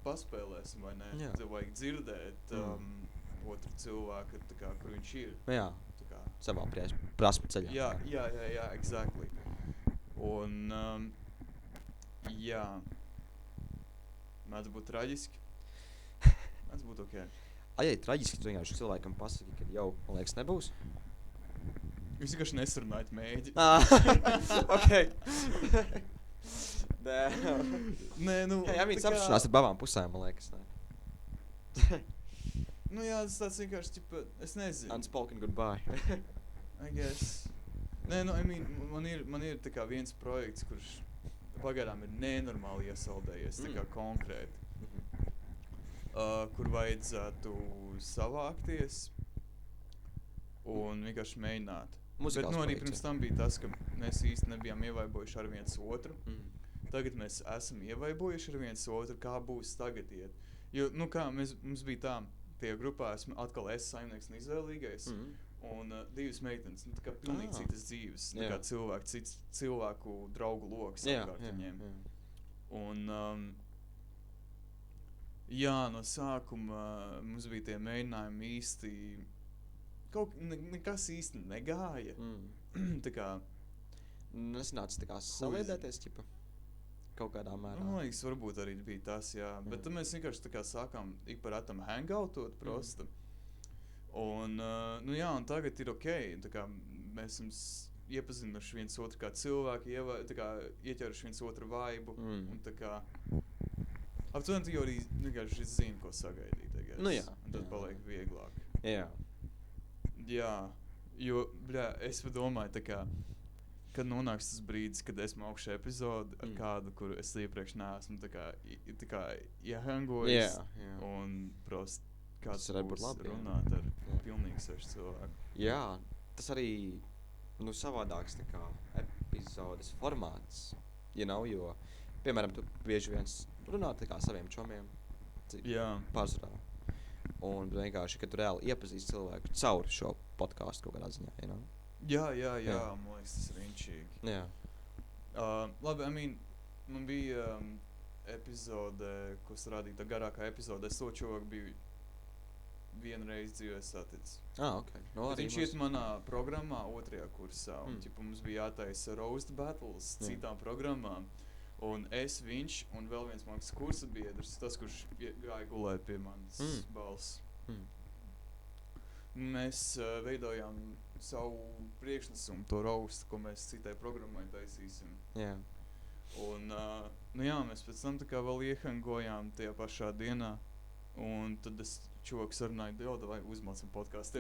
paspēlēsim vai ne, tad vajag dzirdēt otru cilvēku, tā kā, kur viņš ir. Jā, savā prasmu ceļā. Jā, exactly. Un, jā, mēdz būt traģiski, mēdz būt ok. Ja traģiski, tu vienkārši cilvēkam pasaki, ka jau, man liekas, nebūs. Jūs vienkārši nesarunājat mēģi. Nē, Jā, viņas apšanās ar babām pusēm, man liekas, ne? Jā, tas tāds vienkārši, es nezinu. Unspoken goodbye. I guess. Nē, I mean, man ir tā kā viens projekts, kurš pagaidām ir nenormāli iesaldējies, tā kā konkrēti. Kur vajadzētu savākties un vienkārši mēģināt. Bet arī pirms tam bija tas, ka mēs īsti nebijām ievaibojuši ar viens otru. Tagad mēs esam ievaibojuši ar viens otru, kā būs tagad iet. Jo, mums bija tā, tajā grupā atkal es saimnieks un izvēlīgais. Un divas meitenes, tā kā pilnīgi citas dzīves, tā kā cilvēku draugu loks apkārt viņiem. Un, no sākuma mums bija tie mēģinājumi īsti, nekas īsti negāja. Tā kā... Nesanāca tā kā saliedēties, ķipa, kaut kādā mērā. Man liekas, varbūt arī bija tas, jā. Bet tad mēs vienkārši tā kā sākām ik par atam hangoutot prosta. Un, un tagad ir okei, tā kā mēs esam iepazinuši viens otru kā cilvēki, tā kā ieķeruši viens otru vaibu, un tā kā aptuveni tu jau arī vienkārši zini, ko sagaidīt, un tad paliek vieglāk. Jā, jo, es domāju, tā kā, kad nonāks tas brīdis, kad esmu augšā epizodi ar kādu, kuru es iepriekš neesmu, tā kā iehangojis, un prost, kāds būs runāt ar pilnīgi svešu cilvēku. Jā, tas arī, savādāks tā kā epizodes formāts, jo, piemēram, tu bieži viens runā tā kā saviem čomiem, pārsvarā. Un vienkārši, kad tu reāli iepazīsti cilvēku caur šo podcastu kaut kādā ziņā, Jā, man liekas, tas ir inčīgi. Labi, man bija epizode, ko es rādīju, tā garākā epizode, es to cilvēku biju vienreiz dzīvē saticis. Okay. Viņš iet manā programmā 2. kursā, un mums bija jātaisa roast battles citām programmām. Un viņš un vēl viens mans kursa biedrs, tas, kurš gāja gulēt pie manas balss. Mēs veidojām savu priekšnesumu, to roast, ko mēs citai programmai taisīsim. Un, mēs pēc tam tā kā vēl iehangojām tajā pašā dienā. Un tad es čoku sarunāju, vai uzmācam podcastu.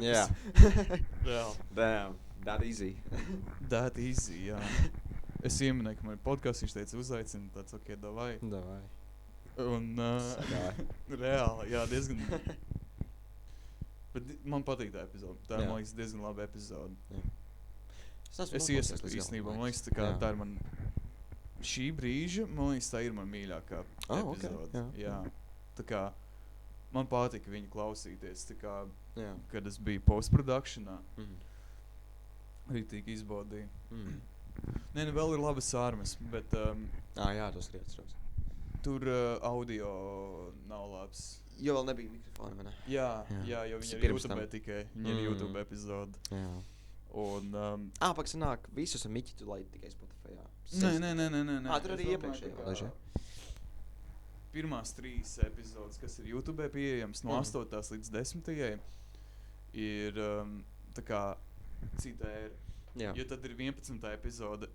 Damn, that easy. That easy, jā. Es ieminēju, ka man ir podcasts, viņš teica uzaicina, tāds ok, davai. Un reāli, jā, diezgan... Bet man patīk tā epizode. Tā ir, man liekas, diezgan laba epizode. Es iesaku īstenībā, man liekas, tā ir man... Šī brīža, man liekas, tā ir man mīļākā epizode. Jā. Tā kā... Man patika viņu klausīties, tā kā, kad es biju postprodukšanā. Rītīgi izbaudīju. Nē, vēl ir labas sārmas, bet... Jā, tos arī atceros. Tur audio nav labs. Jo vēl nebija mikrofona, vai ne? Jā, jo viņi ir YouTube tikai. Viņi ir YouTube epizode. Un... Pak sanāk, visus ar Miķi tu laidi tikai Spotifyā. Nē. Tur arī iepriekšēji vēl daži. Pirmās 3 epizodes, kas ir YouTube pieejams no 8. līdz 10. ir tā kā cita ēra. Jo tad ir 11. epizode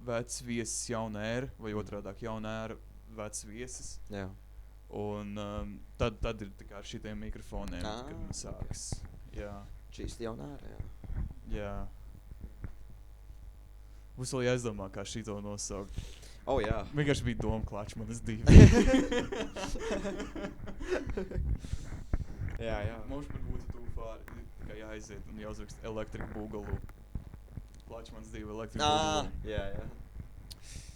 vecs viesis jauna ēra, vai otrādāk jauna ēra vecs viesis. Un tad ir tā kā ar šitiem mikrofoniem, kad man sāks. Čīsti jauna ēra, Jā. Būs vēl jāizdomā, kā šito nosaukt. Jā. Vienkārši bija doma Klačmanas 2. Jā. Mums par būtu tūfāri, kā jāaiziet un jāuzrakst Electric Boogaloo. Klačmanas 2 Electric Boogaloo. Jā.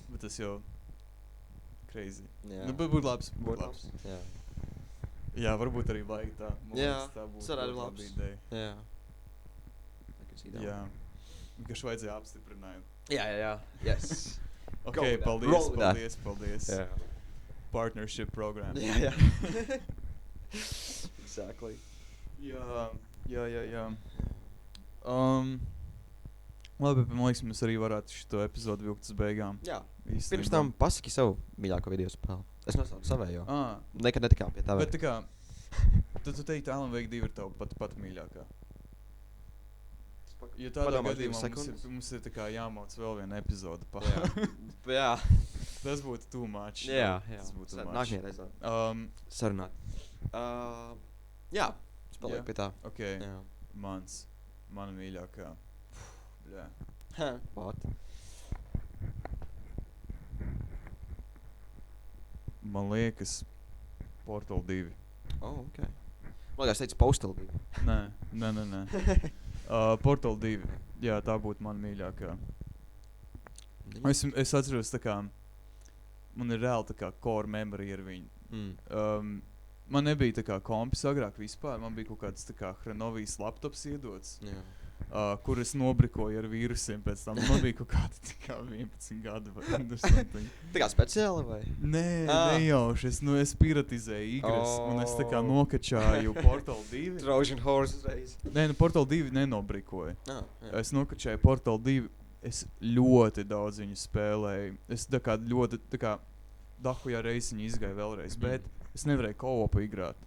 Bet tas jau crazy. Bet būtu labs. Jā. Jā, varbūt arī vajag tā. Tā būtu labs ideja. Jā. Vienkārši vajadzēja apstiprinājumu. Jā. Yes. Ok, paldies. Partnership program. Jā. Exactly. Jā. Labi, man liekas, mēs arī varētu šito epizodu vilkt uz beigām. Jā. Pirms tam pasaki savu mīļāko video spēli. Es nosaucu savējo. Nekad netikām pie tā. Bet tā kā, tad tu teiktu, Alan Wake 2 ir tavu pat mīļākā. Jo tādā gadījumā mums ir tā kā jāmauc vēl viena epizode. Jā. Tas būtu too much. Jā. Tas būtu too much. Nākamajā reizē. Sarunāt. Jā, es palieku pie tā. Ok, mana mīļākā. Jā. What? Man liekas, Portal 2. Oh, ok. Man liekas, teica Postal 2. Nē. Portal 2. Jā, tā būtu man mīļākā. Es atceros, tā kā man ir reāli tā kā core memory ar viņu. Man nebija tā kā kompis agrāk vispār, man bija kaut kāds tā kā Hrenovijas laptops iedots, kur es nobrikoju ar vīrusiem pēc tam. Man bija kaut kādi tā kā 11 gadi vai something. Tā kā speciāli vai? Nē, nejauši. Es piratizēju igras un es tā kā nokačāju Portal 2. Trojan Horse uzreiz. Nē, Portal 2 nenobrikoju. Es nokačāju Portal 2. Es ļoti daudz viņu spēlēju. Es tā kā ļoti, tā kā dahujā reisiņu izgāju vēlreiz, bet es nevarēju co-opu igrāt.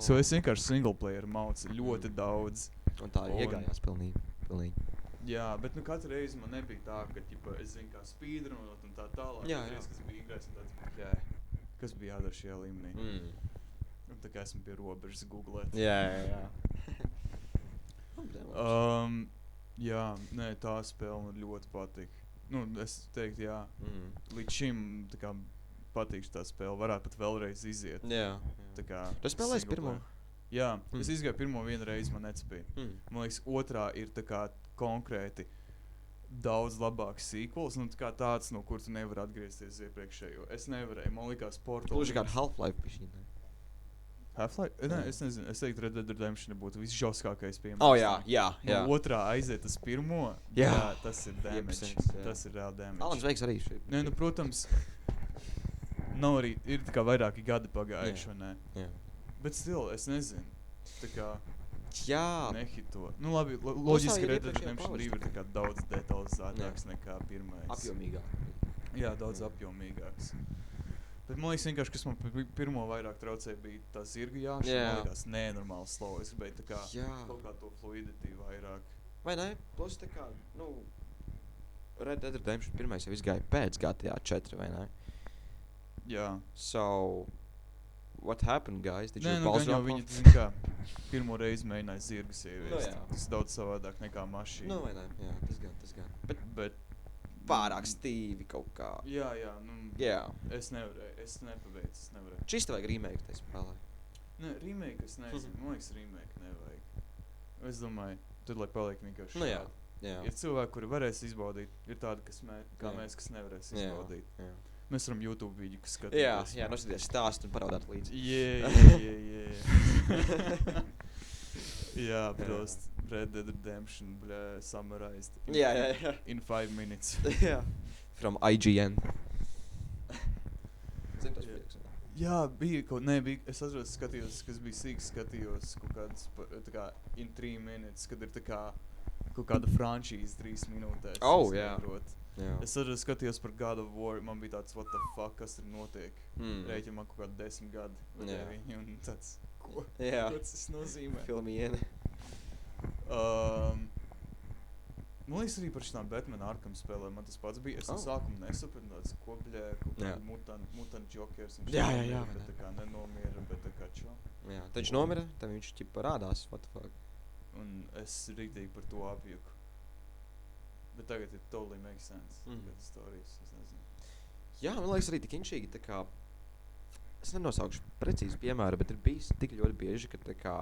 So es vienkārši single player maucu ļoti daudz. Un tā iegājās pilnīgi. Jā, bet nu katru reizi man nebija tā, ka ķipa, es zinu kā speedrunot un tā tālāk. Jā. Reiz, kas bija igrājis un tāds, kas bija jādara šajā līmenī. Un tā kā esmu pie robežas googlēt. Jā. Jā, nē, tā spēle man ļoti patīk. Nu, es teiktu, jā. Līdz šim tā kā patīkšu tā spēle. Varētu pat vēlreiz iziet. Jā. Tā kā Tu spēlēsi pirmo? Jā, es izgāju pirmo vienu reizi, man necipīja. Man liekas, otrā ir tā kā konkrēti daudz labāks sequels, nu tā kā tāds, no kur tu nevari atgriezties iepriekšējo. Es nevarēju, man likās Portal. Gluži kā Half-Life pišķīnē. Half-Life? Nē, es nezinu. Es teiktu, Red Dead Redemption būtu visžauskākais piemērs. Jā. No otrā aiziet uz pirmo. Jā, tas ir damage. Tas ir reāli damage. Alans veiks arī šeit. Nē, nu, protams, nav arī, ir tā kā vairāki gadi pagājuši, vai ne? Jā. Bet still, es nezinu. Tā kā nehito. Nu, labi, loģiski Red Dead Redemption 2 ir tā kā daudz detalizētāks nekā pirmais. Apjomīgāk. Jā, daudz apjomīgāks. Bet man liekas vienkārši, kas man pirmo vairāk traucēja, bija tā zirga jāšana. Man liekas nenormāli slow. Es gribēju tā kā kaut kā to fluidity vairāk. Vai ne? Plus tā kā, nu, Red Dead Redemption pirmais jau izgāja pēc GTA 4, vai ne? Jā. So, what happened, guys? Did Nē, you nu balls gan jau drop viņi, off? zin kā, pirmo reizi mēģināja zirgas ieviest. Tas daudz savādāk nekā mašīna. Nu, vai ne? Jā, tas gan. Bet pārāk stīvi kaut kā. Jā, nu, es nevarēju, es nepabeidzu, Čista vajag remake tai spēlē? Nē, remake es nezinu, man liekas remake nevajag. Es domāju, tad lai paliek vienkārši Nu jā. Ir cilvēki, kuri varēs izbaudīt, ir tādi, kas mēs, kas nevarēs izbaudīt. Jā. Mēs varam YouTube video, kas skatīties. Jā, noskaties stāstu un paraudāt līdzi. Jā, prost. Red Dead Redemption, summarized. Jā. In 5 minutes. Jā. From IGN. Zini tos prieks? Jā, bija, es atceros, skatījos, kas bija sīks, skatījos kaut kādas, tā kā, in 3 minutes, kad ir tā kā kaut kāda franšīze 3 minūtēs. Jā. Es atceros, skatījos par God of War, man bija tāds, what the fuck, kas tur notiek. Rēķi man kaut kādi 10 gadi. Viņi, un tāds, ko tas nozīmē? Filmieni. Man liekas arī par šitām Batman Arkham spēlēm, man tas pats bija. Es no sākuma nesapratu tāds, ko mutant jokers. Jā. Bet tā kā nenomiera, bet tā kā čo. Jā, tad viņš nomira, tad viņš ķipa rādās, what the fuck. Un es rīktīgi par to apjuku. Bet tagad ir totally makes sense. Tagad storijas, es nezinu. Jā, man liekas arī tik inšīgi, tā kā, es nenosaukšu precīzi piemēru, bet ir bijis tik ļoti bieži, ka tā kā,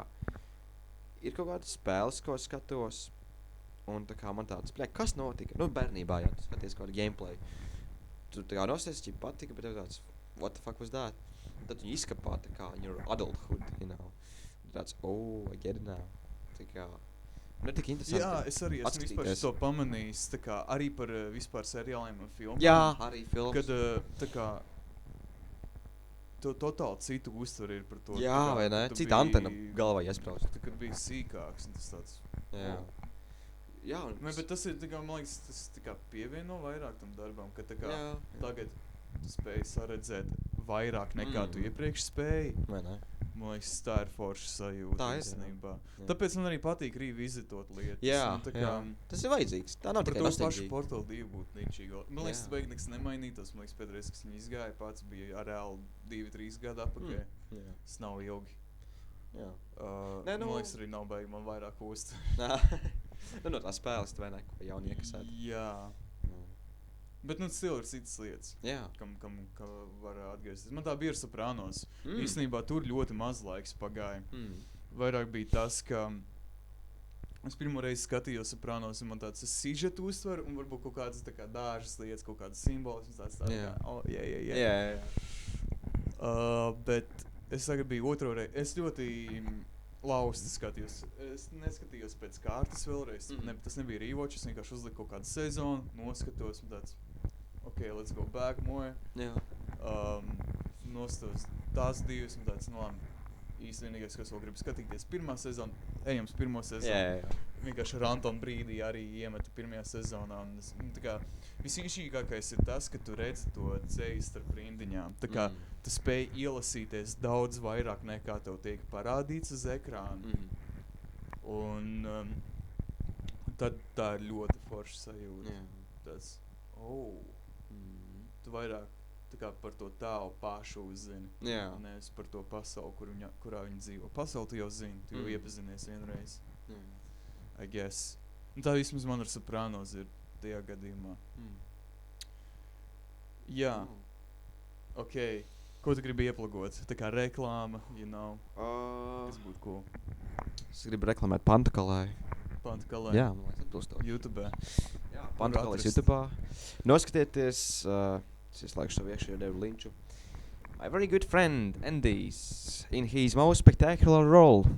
ir kaut kādas spēles, ko skatos, un tā kā man tāds, kas notika? Nu, bērnībā, jā, tu skaties kaut kādu gameplay. Tu tā kā nosties, ja patika, bet tev tāds, what the fuck was that? Tad viņi izkapā tā kā in your adulthood, you know. Tāds, I get it now. Tā kā, nu, tik interesanti. Jā, es arī esmu vispār to pamanījis, tā kā arī par vispār seriāliem un filmām. Jā, arī filmas. Kad, tā kā, to totāli citu uztver ir par to. Jā, vai ne? Cita antena galvā iespraust. Kad bija sīkāks un tas tāds. Jā, bet tas ir, tā kā, man liekas, tas tā kā pievieno vairāk tam darbam, ka tā kā tagad tu spēji saredzēt vairāk nekā tu iepriekš spēji. Vai ne? Man liekas, tā ir forša sajūta. Tā ir, īstenībā. Tāpēc man arī patīk revizitot lietas. Jā, kā, tas ir vajadzīgs. Tā nav tikai nostalģija. Par to pašu nostalģija. Portal 2 būtu ničīgi. Man liekas, tas beig nekas nemainītos. Man liekas, pēdējais, kas viņi izgāja, pats bija reāli 2-3 gadu apakaļ. Tas nav ilgi. Jā. Man liekas, arī nav beig man vairāk ost. No tās spēles tu vai ne, ko jauni iekasēt. Jā. Bet, still ir citas lietas, Jā. kam var atgriezties. Man tā bija ar Sopranos. Īstenībā tur ļoti maz laiks pagāja. Vairāk bija tas, ka es pirmo reizi skatījos Sopranos, un man tāds sižetu uztver, un varbūt kaut kādas tā kā dažas lietas, kaut kādas simbolismas, tāds kā, bet es tagad biju otro reizi. Es ļoti lausti skatījos. Es neskatījos pēc kārtas vēlreiz. Tas nebija rewatch, es vienkārši uzliku kaut kādu sezonu, noskatos, un tāds, let's go back more. Jā. Nostos tās divas, un tāds, īsti vienīgais, kas vēl gribu skatīties pirmā sezona, ejam uz pirmo sezonu. Jā. Vienkārši ar Antonu brīdī arī iemeta pirmajā sezonā. Un tā kā visinšīgākais ir tas, ka tu redzi to ceļu starp rindiņām. Tā kā tu spēj ielasīties daudz vairāk nekā tev tiek parādīts uz ekrāna. Un tad tā ir ļoti forša sajūta. Tas, tu vairāk tā kā par to tālu pašu uzzini. Nevis par to pasauli, kurā viņi dzīvo. Pasauli tu jau zini, tu jau iepazinies vienreiz. I guess. Un tā vismaz man ar Sopranos ir tajā gadījumā. Jā. Ko tu gribi ieplagot? Tā kā reklāma, kas būtu cool. Es gribu reklamēt Pantakalai. Pantakalai? Jā, man liekas atbilstoši. YouTube. Jā, Pantakalais YouTube. Noskatieties, es laiku savu iekšējo Devu Linču. My very good friend, Andy's, in his most spectacular role.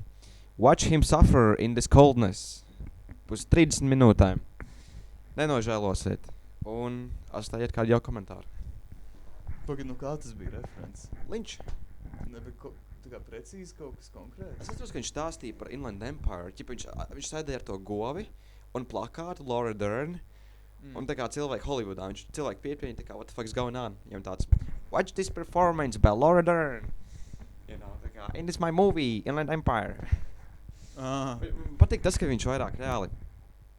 Watch him suffer in this coldness. Uz 30 minūtēm. Nenožēlosiet. Un atstājiet kādu jau komentāru. Pagad, kā tas bija referents? Linč. Nebija tā kā precīzi kaut kas konkrēts? Es atceros, ka viņš stāstīja par Inland Empire. Viņš sēdēja ar to govi un plakātu Laura Dern. Un tā kā cilvēki Hollywoodā, cilvēki piepieņa, tā kā, what the fuck is going on? Viņam tāds, watch this performance by Laura Dern. Tā kā, in this my movie, Inland Empire. Patīk tas, ka viņš vairāk reāli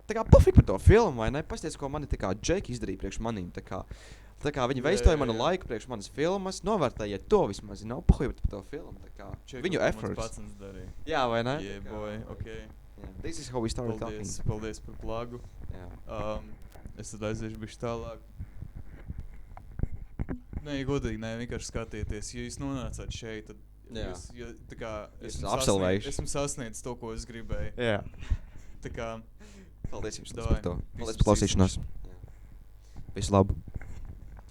tā kā pofik par to filmu, vai ne? Pasties, ko mani tā kā Džeki izdarīja priekš manīm. Tā kā viņi veistoja manu laiku priekš manas filmas, novērtējiet to vismaz, pofik par to filmu. Tā kā viņu efforts. Jā, vai ne? Yeah, boy, This is how we started talking. Paldies par plagu. Es tad aiziešu bišķi tālāk. Nē, godīgi, vienkārši skatieties. Ja jūs nonācāt šeit, tad esmu sasniedzis to, ko es gribēju. Jā. Tā kā... Paldies jums par to. Paldies par klausīšanos. Visu labu.